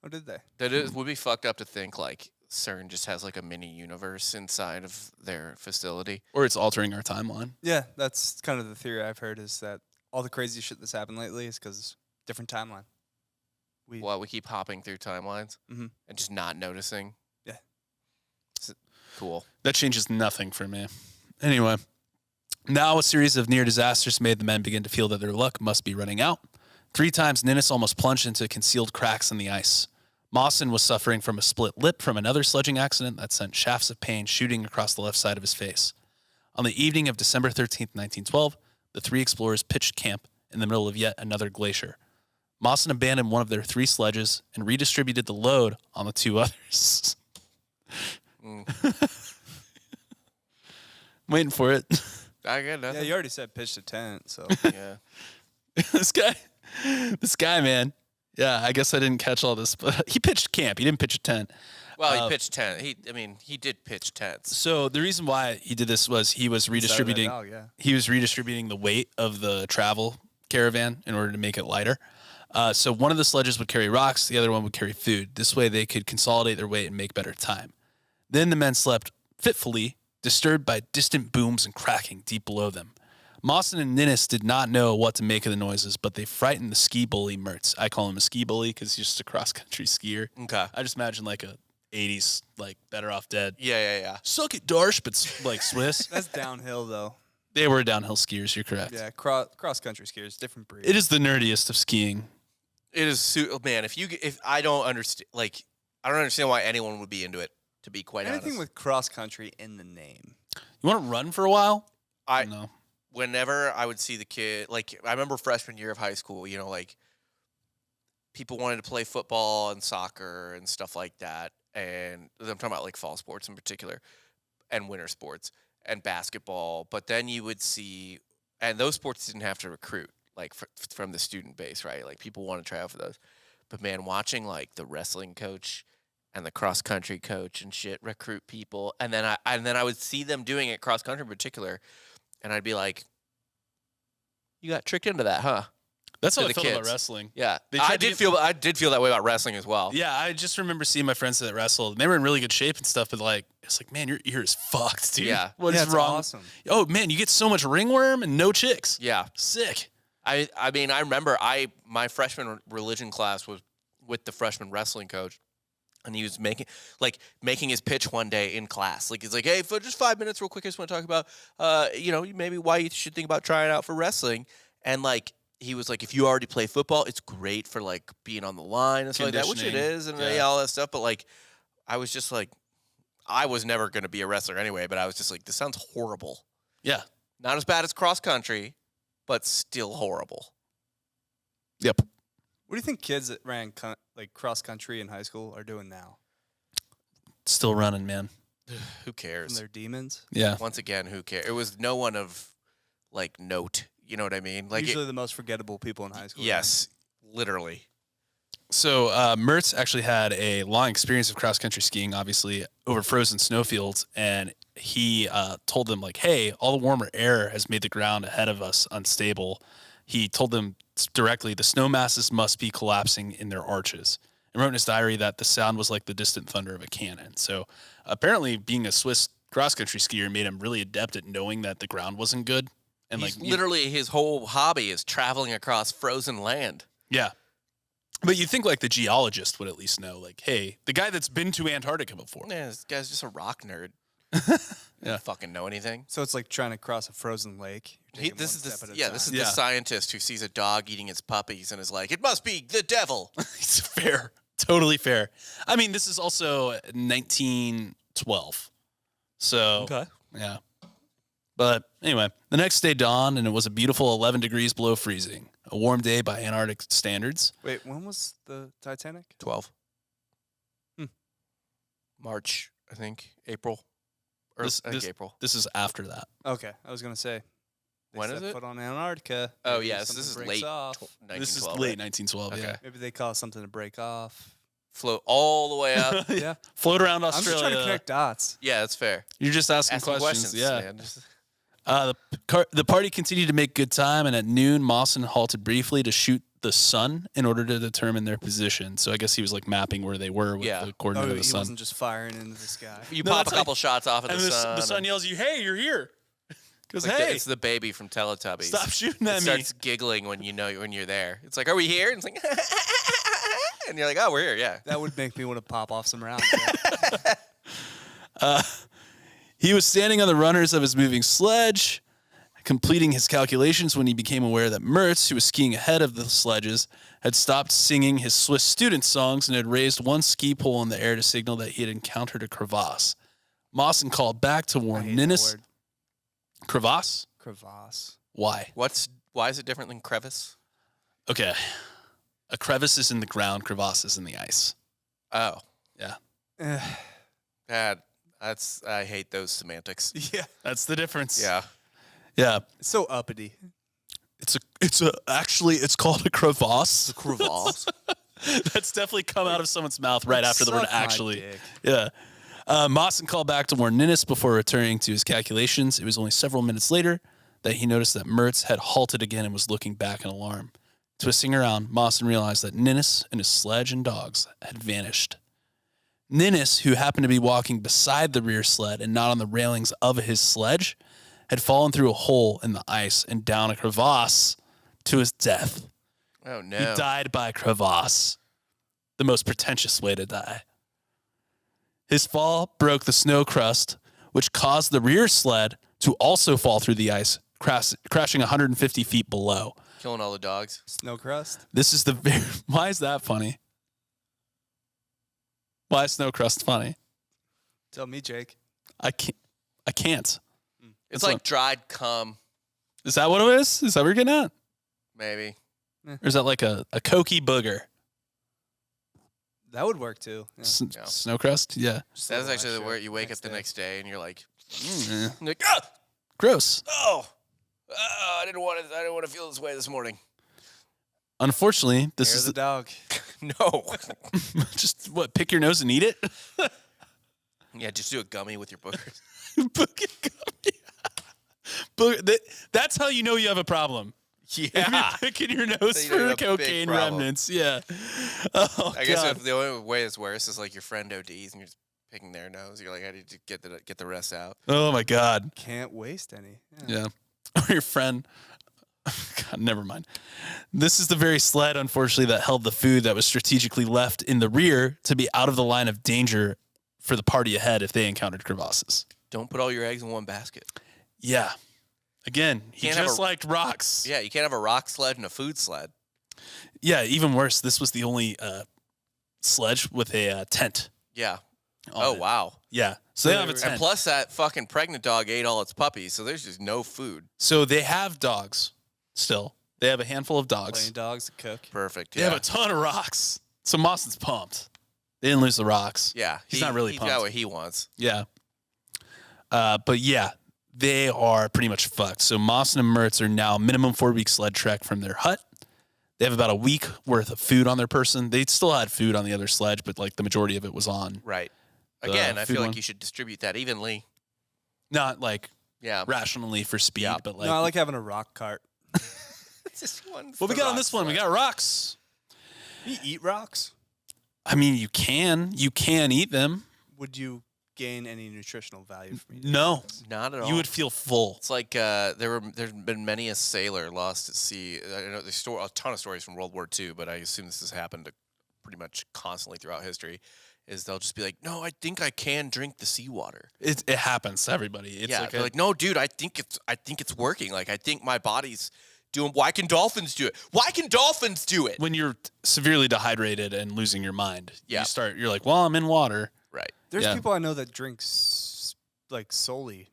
Oh, did they? That would be fucked up to think like CERN just has like a mini universe inside of their facility. Or it's altering our timeline. Yeah, that's kind of the theory I've heard, is that all the crazy shit that's happened lately is because different timeline. We keep hopping through timelines and just not noticing. Yeah. Cool. That changes nothing for me. Anyway, now a series of near disasters made the men begin to feel that their luck must be running out. 3 times, Ninnis almost plunged into concealed cracks in the ice. Mawson was suffering from a split lip from another sledging accident that sent shafts of pain shooting across the left side of his face. On the evening of December 13th, 1912, the 3 explorers pitched camp in the middle of yet another glacier. Mawson abandoned one of their 3 sledges and redistributed the load on the 2 others. I'm waiting for it. I get nothing. Yeah, you already said pitch a tent, so. Yeah. This guy, man. Yeah, I guess I didn't catch all this, but he pitched camp. He didn't pitch a tent. Well, he pitched tent. He did pitch tents. So the reason why he did this was he was redistributing. He was redistributing the weight of the travel caravan in order to make it lighter. So one of the sledges would carry rocks, the other one would carry food. This way they could consolidate their weight and make better time. Then the men slept fitfully, disturbed by distant booms and cracking deep below them. Mawson and Ninnis did not know what to make of the noises, but they frightened the ski bully Mertz. I call him a ski bully because he's just a cross-country skier. Okay. I just imagine like a 80s, like Better Off Dead. Yeah. Suck it, Darsh, but like Swiss. That's downhill, though. They were downhill skiers, you're correct. Yeah, cross-country skiers, different breed. It is the nerdiest of skiing. It is, man. If I don't understand, like, I don't understand why anyone would be into it. To be quite honest, anything with cross-country in the name. You want to run for a while? No. Whenever I would see the kid, like, I remember freshman year of high school, you know, like, people wanted to play football and soccer and stuff like that. And I'm talking about, like, fall sports in particular and winter sports and basketball. But then you would see, and those sports didn't have to recruit, like, from the student base, right? Like, people want to try out for those. But, man, watching, like, the wrestling coach and the cross-country coach and shit recruit people. And then I would see them doing it cross-country in particular. And I'd be like, you got tricked into that, huh? That's how To I the felt about kids. wrestling. Yeah. They I tried to did feel that way about wrestling as well. Yeah, I just remember seeing my friends that wrestled. They were in really good shape and stuff, but like, it's like, man, your ear is fucked, dude. Yeah. What is it's wrong? Awesome. Oh, man, you get so much ringworm and no chicks. Yeah. Sick. I mean, I remember my freshman religion class was with the freshman wrestling coach. And he was making his pitch one day in class. Like, he's like, hey, for just 5 minutes real quick, I just want to talk about, maybe why you should think about trying out for wrestling. And, like, he was like, if you already play football, it's great for, like, being on the line and stuff like that, which it is, and all that stuff. But, like, I was just like, I was never going to be a wrestler anyway, but I was just like, this sounds horrible. Yeah. Not as bad as cross country, but still horrible. Yep. What do you think kids that ran cross-country in high school are doing now? Still running, man. Who cares? And they're demons? Yeah. Once again, who cares? It was no one of, like, note. You know what I mean? Like, usually the most forgettable people in high school. Yes, literally. So Mertz actually had a long experience of cross-country skiing, obviously, over frozen snowfields. And he told them, like, hey, all the warmer air has made the ground ahead of us unstable. He told them directly, the snow masses must be collapsing in their arches, and wrote in his diary that the sound was like the distant thunder of a cannon. So apparently being a Swiss cross-country skier made him really adept at knowing that the ground wasn't good. And He's literally, his whole hobby is traveling across frozen land. Yeah. But you think like the geologist would at least know, like, hey, the guy that's been to Antarctica before. Yeah, this guy's just a rock nerd. Yeah. Doesn't fucking know anything. So it's like trying to cross a frozen lake. This is the scientist who sees a dog eating its puppies and is like, it must be the devil. It's fair. Totally fair. I mean, this is also 1912. So, yeah. But anyway, the next day dawned, and it was a beautiful 11 degrees below freezing. A warm day by Antarctic standards. Wait, when was the Titanic? 12. March, I think. April. Or I think April. This is after that. Okay, I was gonna say. When is it? Foot on Antarctica. Oh, Maybe yes. something This is breaks late off. 1912. This is right? late 1912, Okay. yeah. Maybe they cause something to break off. Float all the way up. Yeah. Float around I'm just Australia. trying to connect dots. Yeah, that's fair. You're just asking Asking questions. Yeah. man. Just- The party continued to make good time, and at noon, Mawson halted briefly to shoot the sun in order to determine their position. So I guess he was like mapping where they were with Yeah. the coordinate Oh, of he the sun. wasn't just firing into the sky. You No, pop a that's like- couple shots off at And the sun. the sun and- yells you, "Hey, you're here!" Goes, It's like "Hey, it's the baby from Teletubbies. stop shooting It at me!" starts giggling when you're there. It's like, are we here? And it's like, and you're like, oh, we're here. Yeah. That would make me want to pop off some rounds. He was standing on the runners of his moving sledge, completing his calculations when he became aware that Mertz, who was skiing ahead of the sledges, had stopped singing his Swiss student songs and had raised one ski pole in the air to signal that he had encountered a crevasse. Mawson called back to I warn hate that Ninnis. word. Crevasse? Crevasse. Why? Why is it different than crevice? Okay. A crevice is in the ground, crevasse is in the ice. Oh, Yeah. I hate those semantics. Yeah. That's the difference. Yeah. Yeah. It's so uppity. Actually, it's called a crevasse. Crevasse. That's definitely come out of someone's mouth right after the word Suck my actually. dick. Yeah. Mawson called back to warn Ninnis before returning to his calculations. It was only several minutes later that he noticed that Mertz had halted again and was looking back in alarm. Twisting around, Mawson realized that Ninnis and his sledge and dogs had vanished. Ninnis, who happened to be walking beside the rear sled and not on the railings of his sledge, had fallen through a hole in the ice and down a crevasse to his death. Oh, no. He died by crevasse, the most pretentious way to die. His fall broke the snow crust, which caused the rear sled to also fall through the ice, crashing 150 feet below. Killing all the dogs. Snow crust. This is the why is that funny? Why is snow crust funny? Tell me, Jake. I can't. It's That's like what- dried cum, Is that what it is? Is that what you're getting at? maybe. Or is that like a cokey booger? That would work too. Yeah. Yeah. Snow crust? Yeah. Just That's a little actually extra where you wake up the day. next day and you're like, Eh. you're like, ah! Gross. I didn't want to feel this way this morning. Unfortunately, this Hair is of the dog. No. just what, pick your nose and eat it? Yeah, just do a gummy with your boogers. Booger gummy. That's how you know you have a problem. If you're picking your nose So you for know you the have a big cocaine problem. remnants. Yeah. Oh, I guess God. if the only way it's worse is like your friend ODs and you're just picking their nose. You're like, I need to get the rest out. Oh, my God. Can't waste any. Yeah. Or your friend. God, never mind. This is the very sled, unfortunately, that held the food that was strategically left in the rear to be out of the line of danger for the party ahead if they encountered crevasses. Don't put all your eggs in one basket. Yeah. Again, he Can't have just a- liked rocks. Yeah, you can't have a rock sled and a food sled. Yeah, even worse. This was the only sledge with a tent. Yeah. on Oh, it. wow. Yeah. So they So have a they were- tent. And plus, that fucking pregnant dog ate all its puppies, so there's just no food. So they have dogs still. They have a handful of dogs. Playing dogs to cook. Perfect. They Yeah. have a ton of rocks. So Mawson's pumped. They didn't lose the rocks. Yeah. He's not really He's pumped. got what he wants. Yeah. But yeah, they are pretty much fucked. So Mawson and Mertz are now minimum 4-week sled trek from their hut. They have about a week worth of food on their person. They still had food on the other sledge, but like the majority of it was on. Right. The Again, I food feel like one. you should distribute that evenly. Not like Yeah. rationally for speed, Yeah. but like. No, I like having a rock cart. Just one. what we got on this one? We got rocks. You eat rocks? I mean, you can eat them. Would you gain any nutritional value from eating? No, Not at all. you would feel full. It's like there's been many a sailor lost at sea. I know there's a ton of stories from World War II, but I assume this has happened pretty much constantly throughout history. Is they'll just be like, no, I think I can drink the seawater. It happens to everybody. It's Yeah, like they're like, no, dude, I think it's working. Like I think my body's do them. Why can dolphins do it? Why can dolphins do it? When you're severely dehydrated and losing your mind, Yeah. you're like, well, I'm in water. Right. There's Yeah. people I know that drink like solely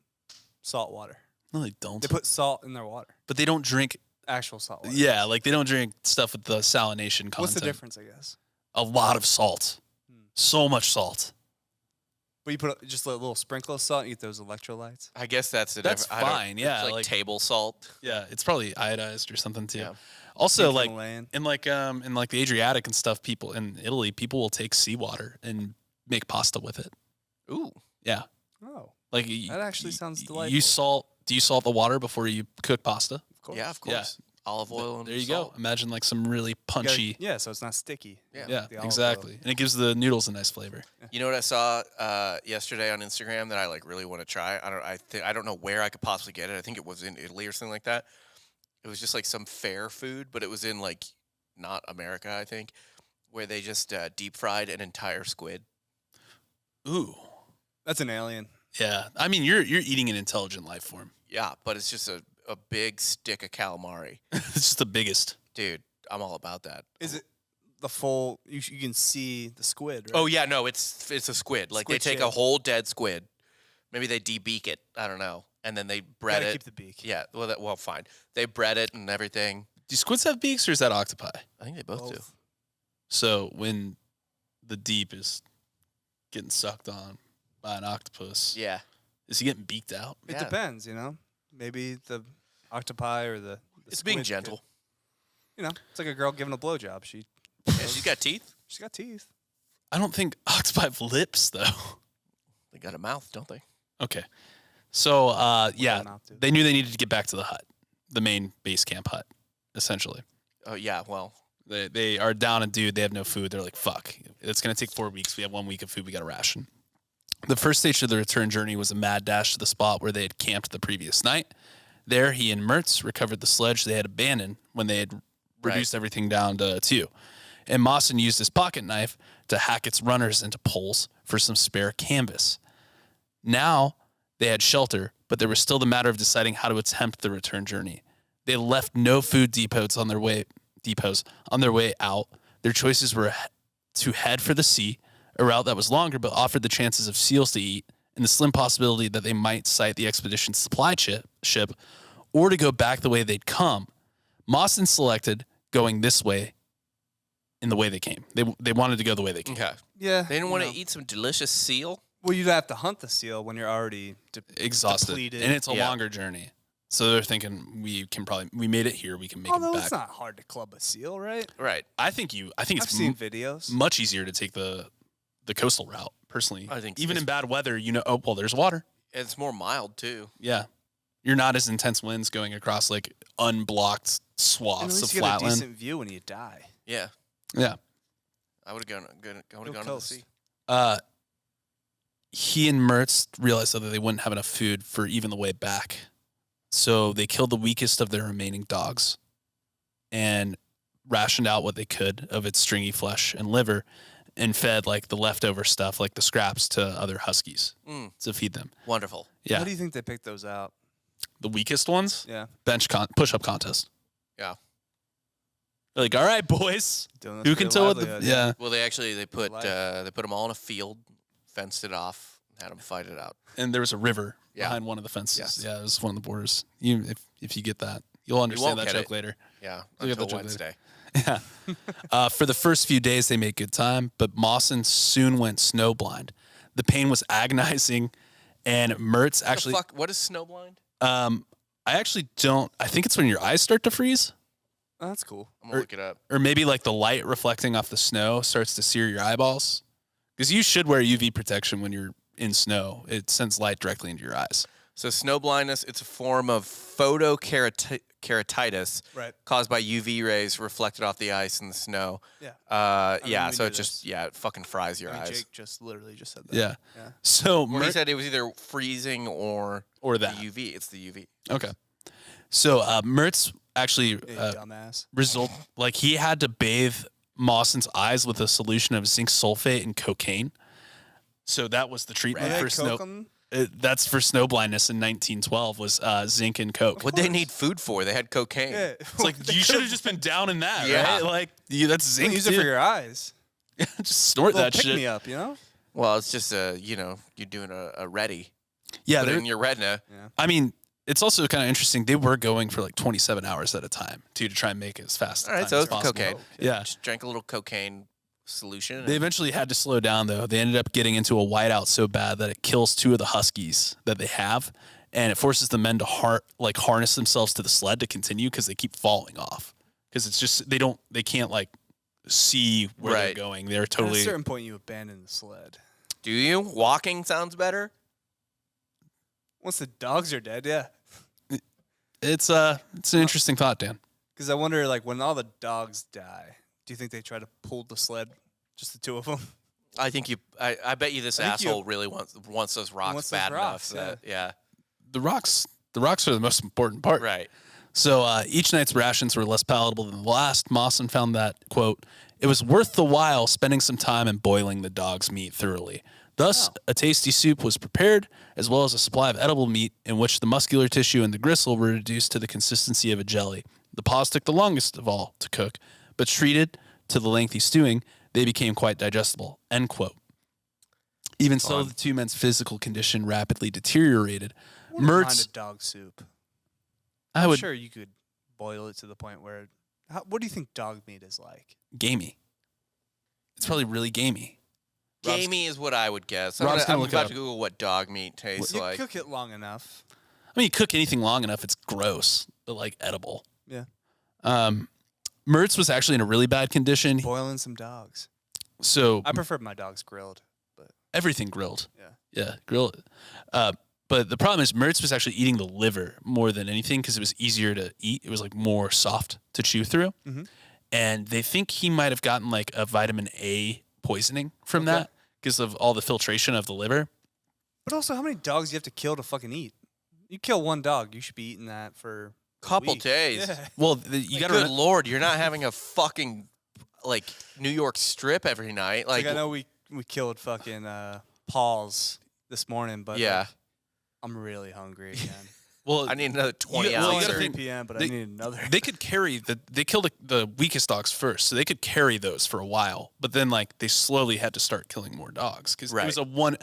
salt water. No, they don't. They put salt in their water. But they don't drink. Actual salt water. Yeah, like they don't drink stuff with the salination content. What's the difference, I guess? A lot of salt. So much salt. But you put just a little sprinkle of salt and you get those electrolytes. I guess that's the That's difference. fine, yeah, It's like table salt. Yeah, it's probably iodized or something too. Yeah. Also, Pink like Himalayan. in the Adriatic and stuff, people in Italy, people will take seawater and make pasta with it. Ooh. Yeah, Oh, like that actually sounds You delightful. Do you salt the water before you cook pasta? Of course. Yeah, of course. Olive oil and There you salt. go. Imagine like some really You gotta- punchy. yeah, so it's not sticky. Yeah. Yeah, The olive exactly, oil. and it gives the noodles a nice flavor. You know what I saw yesterday on Instagram that I like really want to try? I don't know where I could possibly get it. I think it was in Italy or something like that. It was just like some fair food, but it was in like not America, I think, where they just deep fried an entire squid. Ooh, That's an alien. yeah. I mean, you're eating an intelligent life form. Yeah, but it's just a big stick of calamari. It's just the biggest. Dude, I'm all about that. Is it the full? You can see the squid. Right? Oh yeah, no, it's a squid. Like Squid they take a shape. whole dead squid. Maybe they debeak it. I don't know. And then they bread Gotta it. keep the beak. Yeah, well, fine. They bread it and everything. Do squids have beaks or is that octopi? I think they both do. Both. So when the deep is getting sucked on by an octopus, Yeah. is he getting beaked out? It Yeah. depends, you know. Maybe the octopi or the It's being squid gentle. could- you know, it's like a girl giving a blowjob. Yeah, she's got teeth. She's got teeth. I don't think octopi have lips though. They got a mouth, don't they? Okay. So yeah, mouth do. they knew they needed to get back to the hut, the main base camp hut, essentially. Oh yeah, well, They are down and dude, they have no food. They're like, fuck, it's going to take 4 weeks. We have 1 week of food. We got to ration. The first stage of the return journey was a mad dash to the spot where they had camped the previous night. There, he and Mertz recovered the sledge they had abandoned when they had reduced everything down to 2. And Mawson used his pocket knife to hack its runners into poles for some spare canvas. Now, they had shelter, but there was still the matter of deciding how to attempt the return journey. They left no food depots on their way out. Their choices were to head for the sea, a route that was longer but offered the chances of seals to eat, and the slim possibility that they might sight the expedition's supply ship, or to go back the way they'd come. Mawson selected going this way in the way they came. They wanted to go the way they came. okay. Yeah. They didn't you want to know. eat some delicious seal. Well, you'd have to hunt the seal when you're already Exhausted. depleted. And it's a Yeah. longer journey. So they're thinking we made it here, we can make it Although back. it's not hard to club a seal, right? Right. I think I've it's seen videos. much easier to take the coastal route, personally. I think even it's- in bad weather, there's water. It's more mild too. Yeah. You're not as intense winds going across like unblocked And at swaths of least you get a flatland. decent view when you die. Yeah. Yeah. I would have gone Go to the coast. sea. He and Mertz realized though that they wouldn't have enough food for even the way back. So they killed the weakest of their remaining dogs and rationed out what they could of its stringy flesh and liver and fed like the leftover stuff, like the scraps, to other huskies to feed them. Wonderful. Yeah. How do you think they picked those out? The weakest ones, Yeah. push-up contest. Yeah. They're like, all right, boys, Doing this who for can their tell what the livelihood. yeah. Well, they put Life. them all in a field, fenced it off, had them fight it out. And there was a river Yeah. behind one of the fences. Yes. Yeah, it was one of the borders. If you get that, you'll understand won't that get joke it. later. Yeah. Look at Until the joke Wednesday. Yeah. For the first few days, they made good time, but Mawson soon went snowblind. The pain was agonizing, and Mertz actually. Fuck. What is snowblind? I actually don't. I think it's when your eyes start to freeze, Oh, that's cool. I'm gonna look it up. or maybe like the light reflecting off the snow starts to sear your eyeballs. Because you should wear UV protection when you're in snow. It sends light directly into your eyes. So snow blindness, it's a form of photokeratitis Right. caused by UV rays reflected off the ice and the snow. Yeah. Yeah, we so knew it just it fucking fries your I mean, eyes. Jake just literally just said that. Yeah. Yeah. So Well, he Mertz, said it was either freezing or or the that. UV. It's the UV. Okay. So Mertz actually You dumbass. he had to bathe Mawson's eyes with a solution of zinc sulfate and cocaine. So that was the Did treatment they for snow. coke 'em That's for snow blindness in 1912 was zinc and coke. What'd they need food for? They had cocaine. Yeah. It's like you should have just been down in that, Yeah. right? Like that's You zinc. use it too. for your eyes. Just snort Little that pick shit. me up, Well, it's just you're doing a ready. Yeah, Put it they're- in your retina. I mean, it's also kind of interesting. They were going for like 27 hours at a time to try and make it as fast. All right, time so as it's possible. cocaine. Yeah. Just drank a little cocaine solution. They eventually had to slow down, though. They ended up getting into a whiteout so bad that it kills 2 of the huskies that they have, and it forces the men to harness themselves to the sled to continue because they keep falling off. Because it's just they can't like see where they're Right. going. They're At totally. a certain point, you abandon the sled. Do you? Walking sounds better. Once the dogs are dead, yeah. It's an interesting thought, Dan. Because I wonder, like, when all the dogs die, do you think they try to pull the sled, just the 2 of them? I think you. I bet you this I think you- asshole really wants those rocks wants those bad rocks, enough. That, yeah. The rocks are the most important part. Right. So each night's rations were less palatable than the last. Mawson found that, quote, it was worth the while spending some time and boiling the dog's meat thoroughly. Thus, a tasty soup was prepared, as well as a supply of edible meat in which the muscular tissue and the gristle were reduced to the consistency of a jelly. The paws took the longest of all to cook, but treated to the lengthy stewing, they became quite digestible, end quote. Even so, the 2 men's physical condition rapidly deteriorated. Wouldn't mind Mertz, a dog soup. I I'm would, sure you could boil it to the point where. What do you think dog meat is like? gamey. It's probably really gamey. Rob's- Gamey is what I would guess. Rob's gonna I'm look it about up. to Google what dog meat tastes You like. cook it long enough. I mean, you cook anything long enough, it's gross, but like edible. Yeah. Mertz was actually in a really bad condition. Boiling some dogs. So I prefer my dogs grilled. everything grilled. Yeah. Yeah, grilled. But the problem is Mertz was actually eating the liver more than anything because it was easier to eat. It was like more soft to chew through. Mhm. And they think he might have gotten like a vitamin A poisoning from Okay. that because of all the filtration of the liver. But also, how many dogs do you have to kill to fucking eat? You kill one dog, you should be eating that for a Couple week. days. Yeah. Well, you got Good to lord, you're not having a fucking like New York strip every night. Like, Like I know we killed fucking Paul's this morning, but yeah, like, I'm really hungry again. well, I need another 20 well, you ounces. gotta 3 think- p.m., but they- I need another. they could carry they killed the weakest dogs first, so they could carry those for a while. But then like they slowly had to start killing more dogs because it was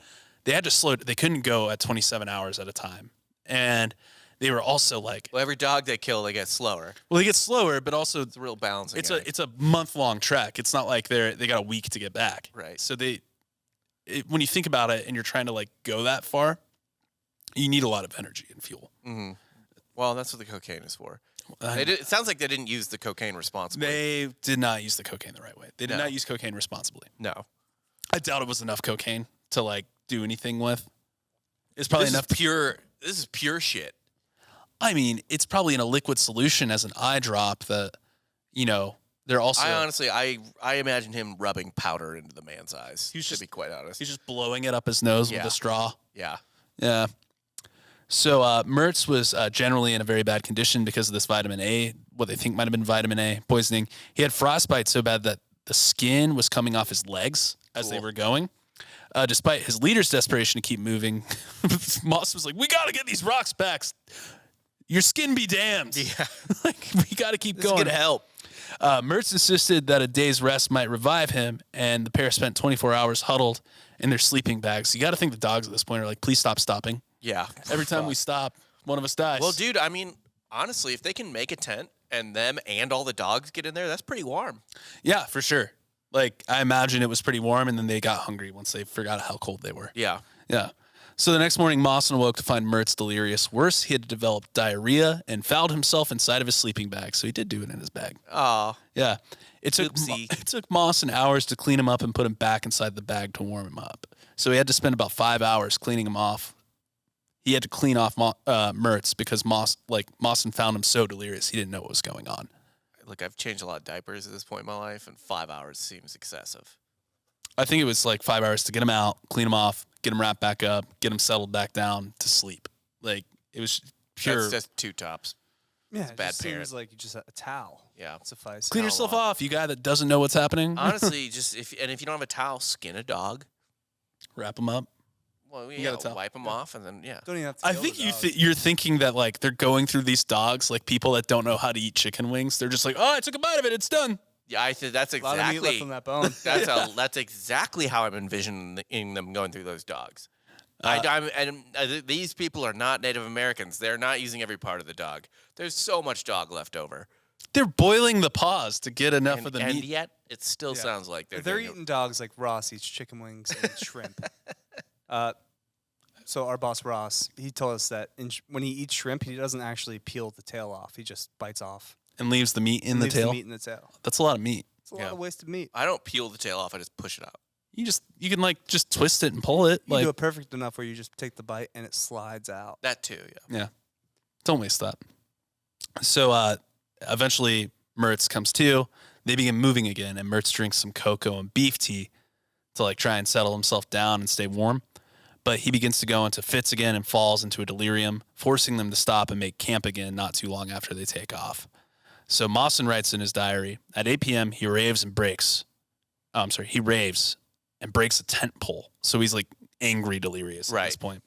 they had to slow. They couldn't go at 27 hours at a time, and they were also like, Well, every dog they kill, they get slower. well, they get slower, but also It's a real balancing act. it's a month-long trek. It's not like they got a week to get back. Right. So when you think about it and you're trying to like go that far, you need a lot of energy and fuel. Mhm. Well, that's what the cocaine is for. Uh, It sounds like they didn't use the cocaine responsibly. They did not use the cocaine the right way. They did No. not use cocaine responsibly. No. I doubt it was enough cocaine to like do anything with. It's probably enough. This is pure shit. I mean, it's probably in a liquid solution as an eye drop that, they're also. I honestly, I imagine him rubbing powder into the man's eyes. He's to just- be quite honest. He's just blowing it up his nose with Yeah. a straw. Yeah. Yeah. So Mertz was generally in a very bad condition because of this vitamin A, what they think might have been vitamin A poisoning. He had frostbite so bad that the skin was coming off his legs as they Cool. were going. Despite his leader's desperation to keep moving, Moss was like, "We got to get these rocks back. Your skin be damned. Yeah. Like we got to keep This is going." gonna help. Mertz insisted that a day's rest might revive him, and the pair spent 24 hours huddled in their sleeping bags. You got to think the dogs at this point are like, "Please stop stopping." Yeah. Every time we stop, one of us dies. Well, dude, I mean, honestly, if they can make a tent and them and all the dogs get in there, that's pretty warm. Yeah, for sure. Like, I imagine it was pretty warm, and then they got hungry once they forgot how cold they were. Yeah. Yeah. So the next morning, Mawson awoke to find Mertz delirious. Worse, he had developed diarrhea and fouled himself inside of his sleeping bag. So he did do it in his bag. Oh. Yeah. It took Mawson hours to clean him up and put him back inside the bag to warm him up. So he had to spend about 5 hours cleaning him off. He had to clean off Mertz because Mawson found him so delirious he didn't know what was going on. Look, I've changed a lot of diapers at this point in my life, and 5 hours seems excessive. I think it was like 5 hours to get him out, clean him off, get him wrapped back up, get him settled back down to sleep. Like, it was pure. That's just 2 tops. Yeah, It's it bad just parent. seems like just a towel Yeah. suffice. Clean Towel yourself off. off, you guy that doesn't know what's happening. Honestly, if you don't have a towel, skin a dog. Wrap him up. Well, You yeah, gotta tell. wipe them off and then Don't even have to I kill think the you dog. you're thinking that like they're going through these dogs like people that don't know how to eat chicken wings. They're just like, oh, I took a bite of it, it's done. Yeah, I think that's A lot of meat left exactly on that bone. that's exactly how I'm envisioning them going through those dogs. These people are not Native Americans. They're not using every part of the dog. There's so much dog left over, They're boiling the paws to get enough of the and meat. yet it still Yeah. sounds like they're doing eating dogs like Ross eats chicken wings and shrimp. So our boss Ross, he told us that when he eats shrimp, he doesn't actually peel the tail off. He just bites off. And leaves the meat in the Leaves tail. The meat in the tail. That's a lot of meat. It's a lot of wasted meat. I don't peel the tail off. I just push it out. You can like just twist it and pull it. You Like, do it perfect enough where you just take the bite and it slides out. That too, yeah. yeah, don't waste that. So eventually Mertz comes to. They begin moving again, and Mertz drinks some cocoa and beef tea to like try and settle himself down and stay warm. But he begins to go into fits again and falls into a delirium, forcing them to stop and make camp again not too long after they take off. So Mawson writes in his diary, at 8 p.m. he raves and breaks. Oh, I'm sorry, he raves and breaks a tent pole. So he's like angry delirious at this point.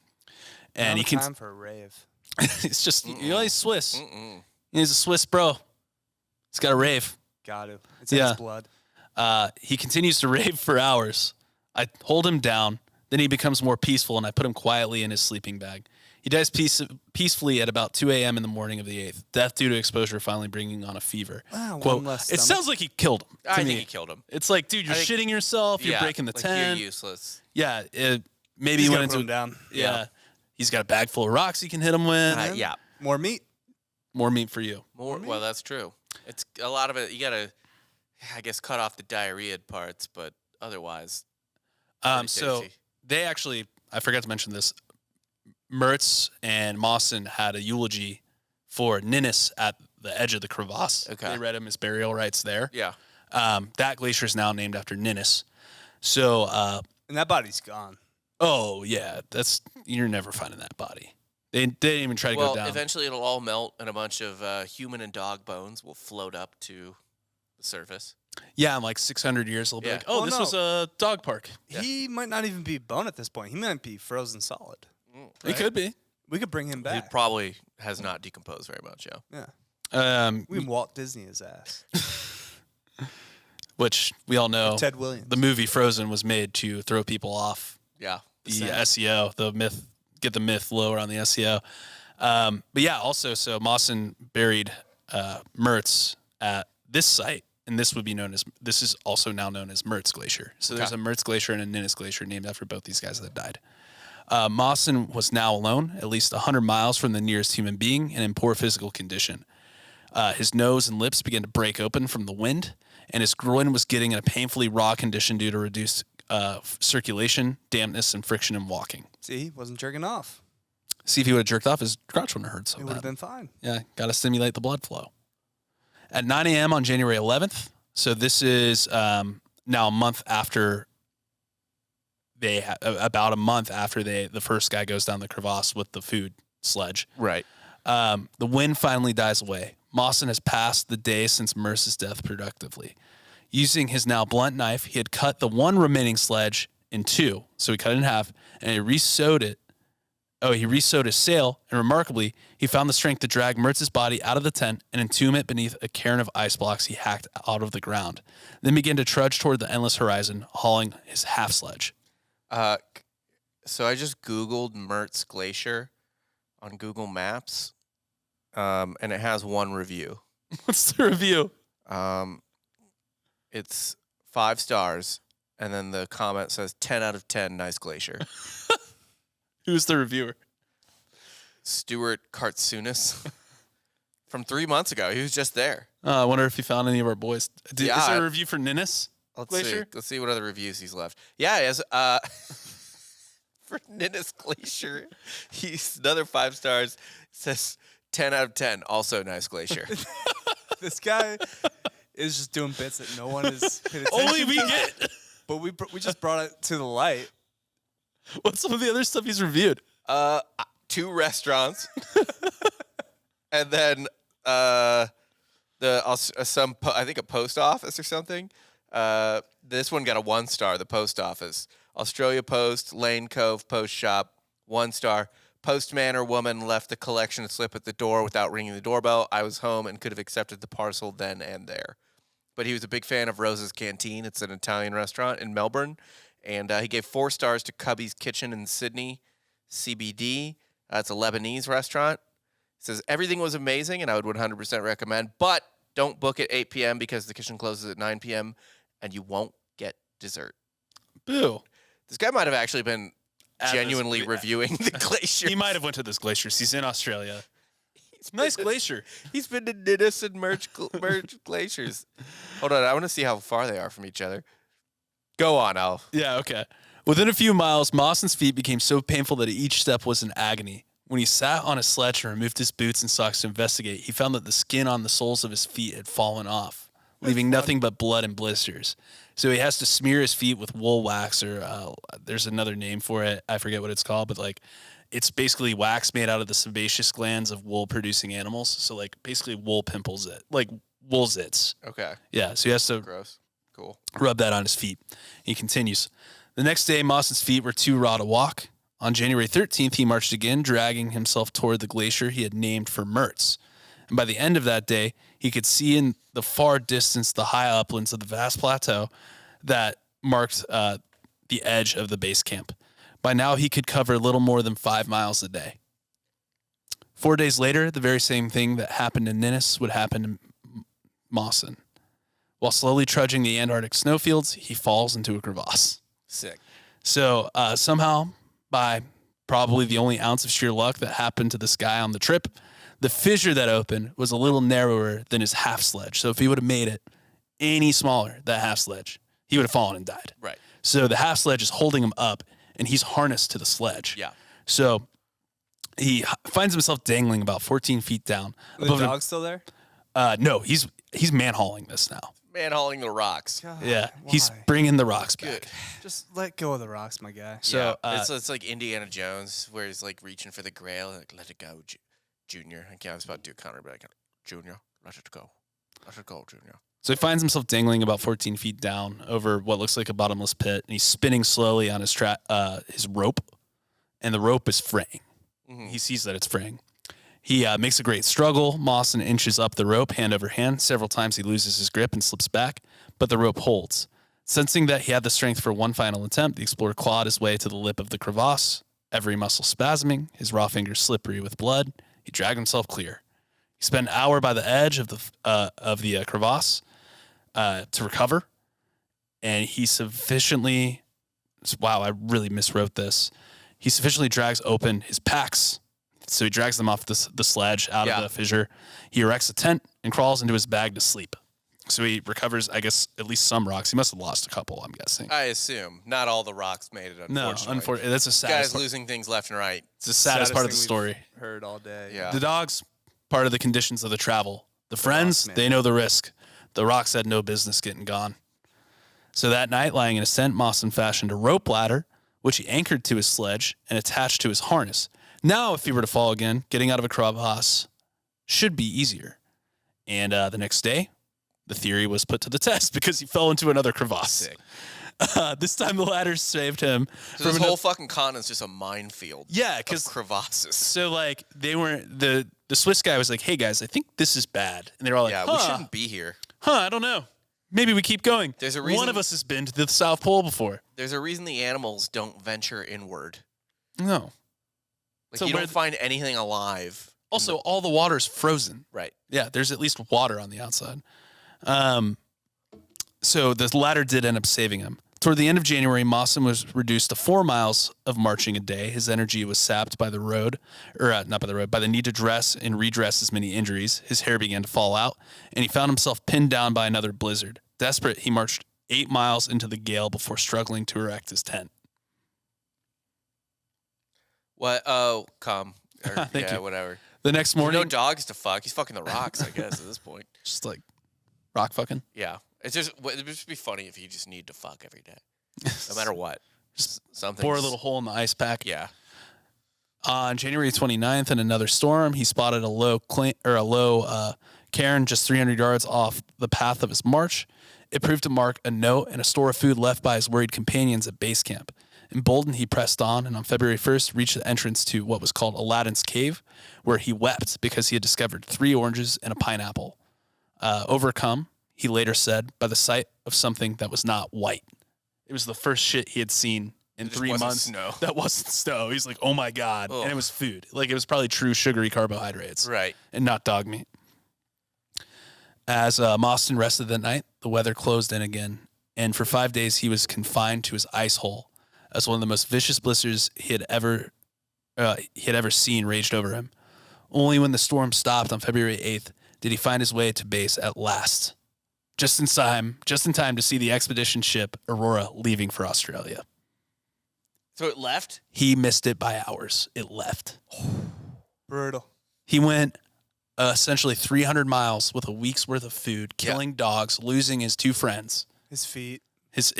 And he can. time for a rave. It's just he's Swiss. He's a Swiss bro. He's got a rave. Got to. It's in his blood. He continues to rave for hours. I hold him down. Then he becomes more peaceful, and I put him quietly in his sleeping bag. He dies peacefully at about 2 a.m. in the morning of the 8th. Death due to exposure finally bringing on a fever. Wow, Quote, one less it stomach. sounds like he killed him. I to think me. he killed him. It's like, dude, you're shitting yourself. You're breaking the like tent. You're useless. Yeah, maybe He's he gotta went put into him down. Yeah. He's got a bag full of rocks he can hit him with. Yeah. More meat. More meat for you. Well, that's true. It's a lot of it. You gotta, I guess, cut off the diarrhea parts, but otherwise. So tasty. they actually, I forgot to mention this. Mertz and Mawson had a eulogy for Ninnis at the edge of the crevasse. Okay. They read him his burial rites there. Yeah. That glacier is now named after Ninnis. So, And that body's gone. oh yeah, you're never finding that body. They didn't even try to Well, go down. eventually it'll all melt, and a bunch of human and dog bones will float up to the surface. Yeah, in like 600 years, they'll be Yeah. like, oh, Well, this no. was a dog park. He might not even be bone at this point. He might be frozen solid. It could be. We could bring him He back. probably has not decomposed very much, yeah. Yeah. We can Walt Disney his ass. Which we all know. Ted Williams. The movie Frozen was made to throw people off Yeah. the SEO, the myth, get the myth lower on the SEO. But yeah, also, so Mawson buried Mertz at this site, and this is also now known as Mertz Glacier. So there's a Mertz Glacier and a Ninnis Glacier named after both these guys that died. Mawson was now alone, at least 100 miles from the nearest human being, and in poor physical condition. His nose and lips began to break open from the wind, and his groin was getting in a painfully raw condition due to reduced circulation, dampness, and friction in walking. See, he wasn't jerking off. See, if he would have jerked off, his crotch wouldn't have hurt so It would bad. have been fine. Yeah, got to stimulate the blood flow. At 9 a.m. on January 11th, so this is now a month after about a month after the first guy goes down the crevasse with the food sledge. Right. The wind finally dies away. Mawson has passed the day since Merce's death productively. Using his now blunt knife, he had cut the one remaining sledge in two. So he cut it in half, and he re-sewed it. Oh, he re-sewed his sail, and remarkably, he found the strength to drag Mertz's body out of the tent and entomb it beneath a cairn of ice blocks he hacked out of the ground. Then began to trudge toward the endless horizon, hauling his half sledge. So I just Googled Mertz Glacier on Google Maps, and it has one review. What's the review? It's 5 stars, and then the comment says 10 out of 10, nice glacier. Who's the reviewer? Stuart Kartsunis from 3 months ago. He was just there. I wonder if he found any of our boys. Is there Yeah, a review for Ninnis Glacier? Let's see what other reviews he's left. Yeah, he has for Ninnis Glacier. He's another 5 stars. Says 10 out of 10. Also nice glacier. This guy is just doing bits that no one is paying attention Only we to. get. But we just brought it to the light. What's some of the other stuff he's reviewed? 2 restaurants, and then I think a post office or something. This one got a 1 star. The post office. Australia Post, Lane Cove Post Shop, 1 star. Postman or woman left the collection slip at the door without ringing the doorbell. I was home and could have accepted the parcel then and there. But he was a big fan of Rose's Canteen. It's an Italian restaurant in Melbourne. And he gave 4 stars to Cubby's Kitchen in Sydney, CBD. It's a Lebanese restaurant. He says, everything was amazing and I would 100% recommend, but don't book at 8 p.m. because the kitchen closes at 9 p.m. and you won't get dessert. Boo. This guy might have actually been genuinely reviewing the glacier. He might have went to this glaciers. He's in Australia. Nice glacier. He's been to Ninnis and Merge glaciers. Hold on, I want to see how far they are from each other. Go on, Al. Yeah, okay. Within a few miles, Mawson's feet became so painful that each step was an agony. When he sat on a sledge and removed his boots and socks to investigate, he found that the skin on the soles of his feet had fallen off, leaving nothing but blood and blisters. So he has to smear his feet with wool wax, or there's another name for it. I forget what it's called, but like it's basically wax made out of the sebaceous glands of wool-producing animals. So like basically wool pimples, like wool zits. Okay. Yeah, so he has to Gross. Cool. rub that on his feet. He continues. The next day, Mawson's feet were too raw to walk. On January 13th, he marched again, dragging himself toward the glacier he had named for Mertz. And by the end of that day, he could see in the far distance the high uplands of the vast plateau that marked the edge of the base camp. By now, he could cover little more than 5 miles a day. 4 days later, the very same thing that happened in Ninnis would happen in Mawson. While slowly trudging the Antarctic snowfields, he falls into a crevasse. Sick. So somehow, by probably the only ounce of sheer luck that happened to this guy on the trip, the fissure that opened was a little narrower than his half sledge. So if he would have made it any smaller, that half sledge, he would have fallen and died. Right. So the half sledge is holding him up, and he's harnessed to the sledge. Yeah. So he finds himself dangling about 14 feet down. The dog's still there? No, he's man-hauling this now. Man-hauling the rocks. God, Yeah, why? he's bringing the rocks back. Good. Just let go of the rocks, my guy. So it's like Indiana Jones, where he's like reaching for the grail, like let it go, Junior. I was about to do Connor, but I can't. Junior, let it go. Let it go, Junior. So he finds himself dangling about 14 feet down over what looks like a bottomless pit, and he's spinning slowly on his rope, and the rope is fraying. Mm-hmm. He sees that it's fraying. He makes a great struggle. Mawson inches up the rope, hand over hand. Several times he loses his grip and slips back, but the rope holds. Sensing that he had the strength for one final attempt, the explorer clawed his way to the lip of the crevasse, every muscle spasming, his raw fingers slippery with blood. He dragged himself clear. He spent an hour by the edge of the crevasse to recover, and he sufficiently, wow, I really miswrote this. He sufficiently drags open his packs, so he drags them off the sledge out of the fissure. He erects a tent and crawls into his bag to sleep. So he recovers, I guess, at least some rocks. He must have lost a couple, I'm guessing. I assume. Not all the rocks made it, unfortunately. No, unfortunately. That's a sad Guys losing things left and right. It's the saddest part of the story. Heard all day. Yeah. The dogs, part of the conditions of the travel. The friends, man. they know the risk. The rocks had no business getting gone. So that night, lying in a tent, Mawson fashioned a rope ladder, which he anchored to his sledge and attached to his harness. Now, if he were to fall again, getting out of a crevasse should be easier. And the next day, the theory was put to the test because he fell into another crevasse. Sick. This time the ladder saved him. So this whole fucking continent's just a minefield. Yeah, of because crevasses. so like they weren't the Swiss guy was like, "Hey guys, I think this is bad," and they were all like, Yeah, huh, we shouldn't be here. I don't know. Maybe we keep going. There's a One reason- of us has been to the South Pole before. There's a reason the animals don't venture inward. No. Like So you where don't find anything alive. Also, all the water's frozen. Right. Yeah, there's at least water on the outside. So the ladder did end up saving him. Toward the end of January, Mawson was reduced to 4 miles of marching a day. His energy was sapped by the road, or not by the road, by the need to dress and redress his many injuries. His hair began to fall out, and he found himself pinned down by another blizzard. Desperate, he marched 8 miles into the gale before struggling to erect his tent. What? Oh, come. Or, Thank yeah, you. whatever. The next There's morning, no dogs to fuck. He's fucking the rocks, I guess, at this point. just like rock fucking. Yeah. It'd just be funny if you just need to fuck every day. No matter what. Just something. Bore a little hole in the ice pack. Yeah. On January 29th, in another storm, he spotted a low cairn just 300 yards off the path of his march. It proved to mark a note and a store of food left by his worried companions at base camp. Emboldened, he pressed on, and on February 1st, reached the entrance to what was called Aladdin's Cave, where he wept because he had discovered 3 oranges and a pineapple. Overcome, he later said, by the sight of something that was not white. It was the first shit he had seen in 3 months. Snow. That wasn't snow. He's like, oh my God. Ugh. And it was food. Like, it was probably true sugary carbohydrates. Right. And not dog meat. As Mawson rested that night, the weather closed in again, and for 5 days he was confined to his ice hole as one of the most vicious blisters he had ever seen raged over him. Only when the storm stopped on February 8th did he find his way to base at last, just in time to see the expedition ship Aurora leaving for Australia. So it left? He missed it by hours. It left. Brutal. He went essentially 300 miles with a week's worth of food, killing dogs, losing his 2 friends. His feet. His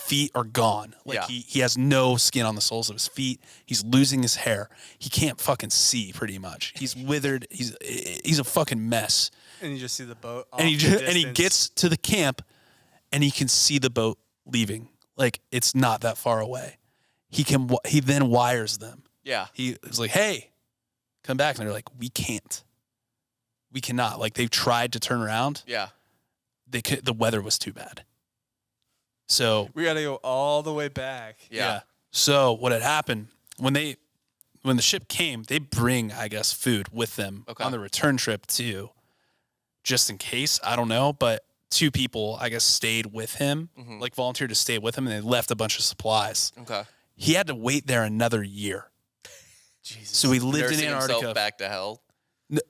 feet are gone. Like Yeah. he has no skin on the soles of his feet. He's losing his hair. He can't fucking see pretty much. He's withered. He's a fucking mess. And you just see the boat. And he gets to the camp and he can see the boat leaving. Like it's not that far away. He then wires them. Yeah. He was like, "Hey, come back." And they're like, "We can't. We cannot." Like they've tried to turn around. Yeah. The weather was too bad. So we got to go all the way back. Yeah. So what had happened when the ship came, they bring, I guess, food with them on the return trip too, just in case. I don't know, but 2 people, I guess, stayed with him, like volunteered to stay with him, and they left a bunch of supplies. Okay. He had to wait there another year. Jesus. So he lived Nursing in Antarctica. himself back to hell.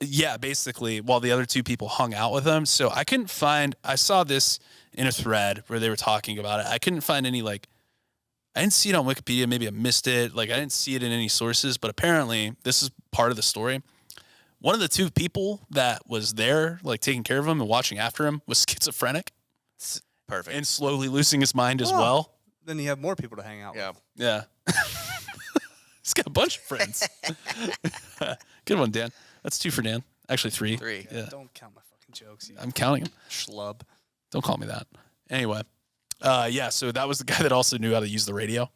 Yeah, basically, while the other 2 people hung out with him. So I couldn't find, I saw this in a thread where they were talking about it. I couldn't find any, I didn't see it on Wikipedia. Maybe I missed it. I didn't see it in any sources, but apparently this is part of the story. One of the 2 people that was there, taking care of him and watching after him was schizophrenic. Perfect. And slowly losing his mind as well. Then you have more people to hang out with. Yeah. He's got a bunch of friends. Good one, Dan. That's 2 for Dan. Actually, 3. 3. Yeah. Don't count my fucking jokes, you I'm counting them. schlub. Don't call me that. Anyway, so that was the guy that also knew how to use the radio.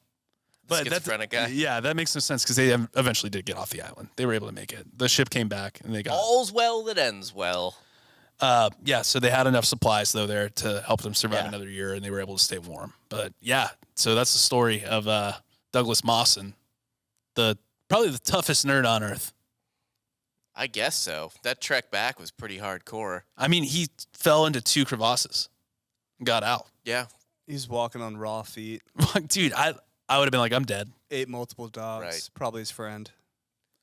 But Schizophrenic guy. Yeah, that makes no sense because they eventually did get off the island. They were able to make it. The ship came back and they got. All's well that ends well. So they had enough supplies though there to help them survive Yeah. another year, and they were able to stay warm. But yeah, so that's the story of Douglas Mawson, probably the toughest nerd on earth. I guess so. That trek back was pretty hardcore. I mean, he fell into 2 crevasses, and got out. Yeah. He's walking on raw feet. Dude, I would have been like, I'm dead. Ate multiple dogs. Right. Probably his friend.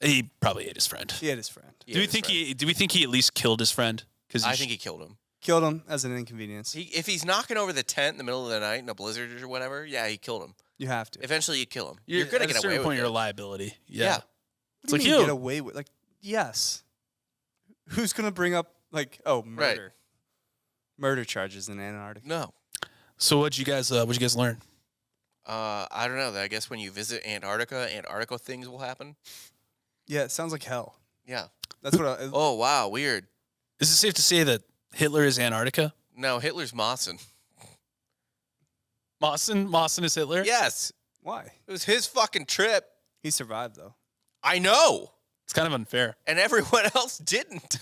He probably ate his friend. He had his friend. Do we think he at least killed his friend? Because I think he killed him. Killed him as an inconvenience. If he's knocking over the tent in the middle of the night in a blizzard or whatever, yeah, he killed him. You have to. Eventually, you kill him. You're gonna at a get certain away point. with You're a it. liability. Yeah. Yeah. What do you like mean you. get away with? Yes. Who's gonna bring up murder? Murder charges in Antarctica. No. So what'd you guys learn? I don't know. I guess when you visit Antarctica things will happen. Yeah, it sounds like hell. Yeah. That's what. Oh wow, weird. Is it safe to say that Hitler is Antarctica? No, Hitler's Mawson. Mawson is Hitler? Yes, Why? it was his fucking trip. He survived though. I know, It's kind of unfair. and everyone else didn't.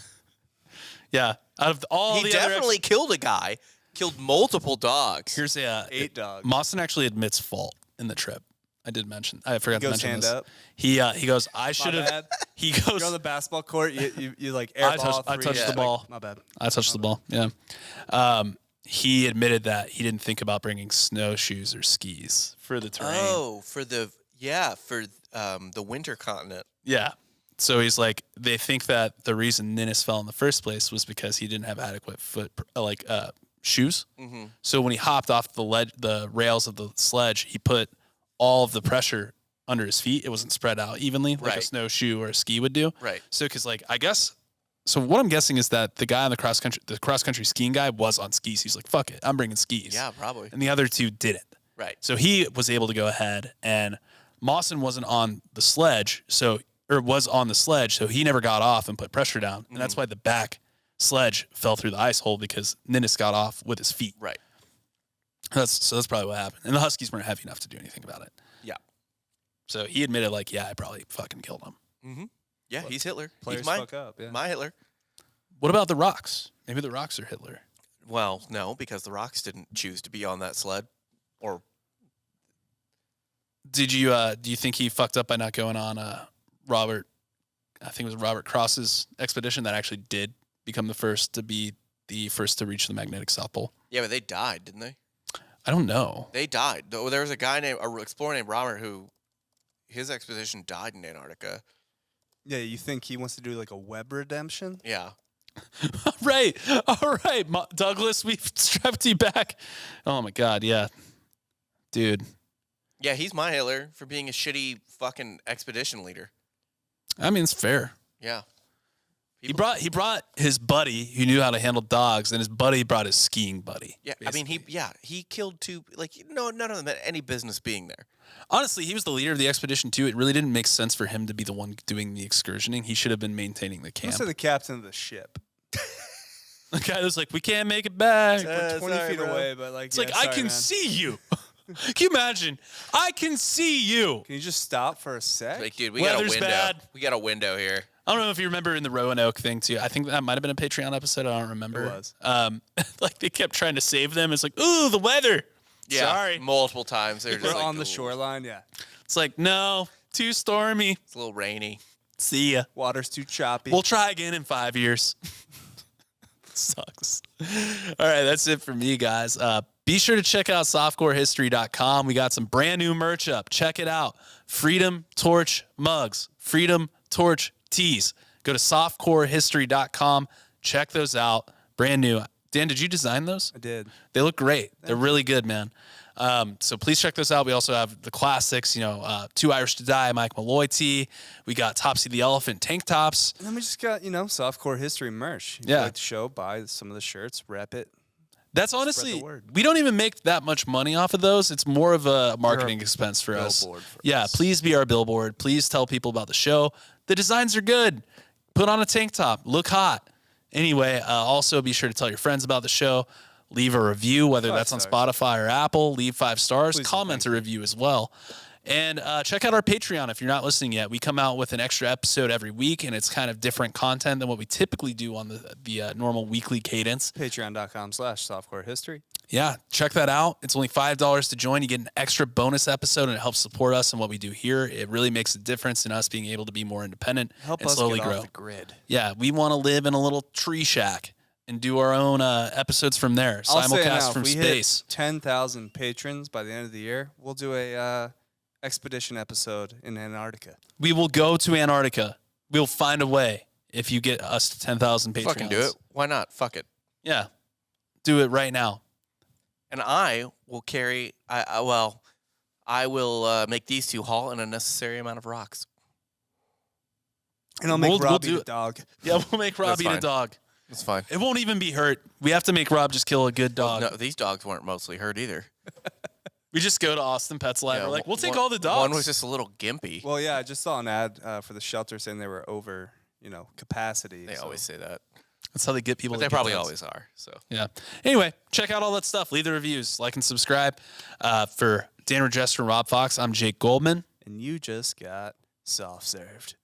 Yeah. Out of all He the other definitely killed a guy. Killed multiple dogs. here's a 8 dogs. Mawson actually admits fault in the trip. I did mention. I forgot to Goes mention hand this. up. He goes, I should have. bad. He You're on goes, the basketball court. You like I airball. touched three, the like, ball. my bad. I touched the ball. Yeah. He admitted that he didn't think about bringing snowshoes or skis for the terrain. Oh, for the winter continent. Yeah. So he's like, they think that the reason Ninnis fell in the first place was because he didn't have adequate shoes. Mm-hmm. So when he hopped off the rails of the sledge, he put all of the pressure under his feet. It wasn't spread out evenly like a Right. snowshoe or a ski would do. Right. So because I guess. So what I'm guessing is that the guy on the cross country skiing guy was on skis. He's like, fuck it, I'm bringing skis. Yeah, probably. And the other 2 didn't. Right. So he was able to go ahead, and Mawson wasn't on the sledge, was on the sledge, so he never got off and put pressure down. And that's why the back sledge fell through the ice hole because Ninnis got off with his feet. Right. So that's probably what happened. And the Huskies weren't heavy enough to do anything about it. Yeah. So he admitted, like, yeah, I probably fucking killed him. Mm-hmm. Yeah, he's Hitler. Players He's my, fuck up. Yeah. my Hitler. What about the Rocks? Maybe the Rocks are Hitler. Well, no, because the Rocks didn't choose to be on that sled. Or Did you do you think he fucked up by not going on Robert? I think it was Robert Cross's expedition that actually did become the first to reach the magnetic South Pole. yeah, but they died, didn't they? I don't know. They died. There was a guy named an explorer named Robert who his expedition died in Antarctica. Yeah, you think he wants to do like a web redemption? Yeah. Right. All right, Douglas, we've strapped you back. Oh my God, yeah, dude. Yeah, he's my Hitler for being a shitty fucking expedition leader. I mean, it's fair. Yeah. He brought his buddy who knew how to handle dogs, and his buddy brought his skiing buddy. Yeah, basically. I mean, he killed two, like, no, none of them had any business being there. Honestly, he was the leader of the expedition too. It really didn't make sense for him to be the one doing the excursioning. He should have been maintaining the camp. Also the captain of the ship. The guy was like, "We can't make it back." We're 20 sorry, feet bro. away, but like, It's yeah, like, I sorry, can man. see you. Can you imagine? I can see you. Can you just stop for a sec? Like, dude, we got a Weather's window. bad. We got a window here. I don't know if you remember in the Roanoke thing too. I think that might have been a Patreon episode. I don't remember. It was. Like they kept trying to save them. It's like, ooh, the weather. Yeah, Sorry. multiple times. They're We're just like, on the "Ooh, shoreline. Yeah, It's like, no, too stormy. It's a little rainy. See ya. water's too choppy. We'll try again in 5 years. Sucks. All right, that's it for me, guys. Be sure to check out softcorehistory.com. We got some brand new merch up. Check it out. Freedom Torch mugs, Freedom Torch tees. Go to softcorehistory.com. Check those out. Brand new. Dan, did you design those? I did. They look great. They're really good, man. So please check those out. We also have the classics, Two Irish to Die, Mike Malloy tee. We got Topsy the Elephant tank tops. And then we just got, softcore history merch. If you Yeah. like the show, buy some of the shirts, rep it. That's Spread honestly, the word. we don't even make that much money off of those. It's more of a marketing expense for us. billboard for Yeah, us. please be our billboard. Please tell people about the show. The designs are good. Put on a tank top. Look hot. Anyway, also be sure to tell your friends about the show. Leave a review, whether 5 that's on stars. Spotify or Apple. Leave 5 stars. Please, Comment a review as well. And check out our Patreon if you're not listening yet. We come out with an extra episode every week, and it's kind of different content than what we typically do on the normal weekly cadence. Patreon.com/softcorehistory. Yeah, check that out. It's only $5 to join. You get an extra bonus episode, and it helps support us and what we do here. It really makes a difference in us being able to be more independent Help and us slowly get grow. off the grid. Yeah, we want to live in a little tree shack and do our own episodes from there. I'll say it now, Simulcast if from we space. hit 10,000 patrons by the end of the year, we'll do a expedition episode in Antarctica. We will go to Antarctica. We'll find a way if you get us to 10,000 patrons. Fucking do it. Why not? Fuck it. Yeah, do it right now. And I will carry. I will make these two haul an unnecessary amount of rocks. And I'll make We'll Rob do eat it. a dog. Yeah, we'll make Rob That's eat a fine. dog. It's fine. It won't even be hurt. We have to make Rob just kill a good dog. No, these dogs weren't mostly hurt either. We just go to Austin Pets Live. Yeah, We're like, we'll take one- all the dogs. One was just a little gimpy. Well, yeah, I just saw an ad for the shelter saying they were over, capacity. They so- always say that. That's how they get people. But to they get probably dogs. always are. So Yeah. Anyway, check out all that stuff. Leave the reviews. Like and subscribe. For Dan Regester and Rob Fox, I'm Jake Goldman. And you just got soft served.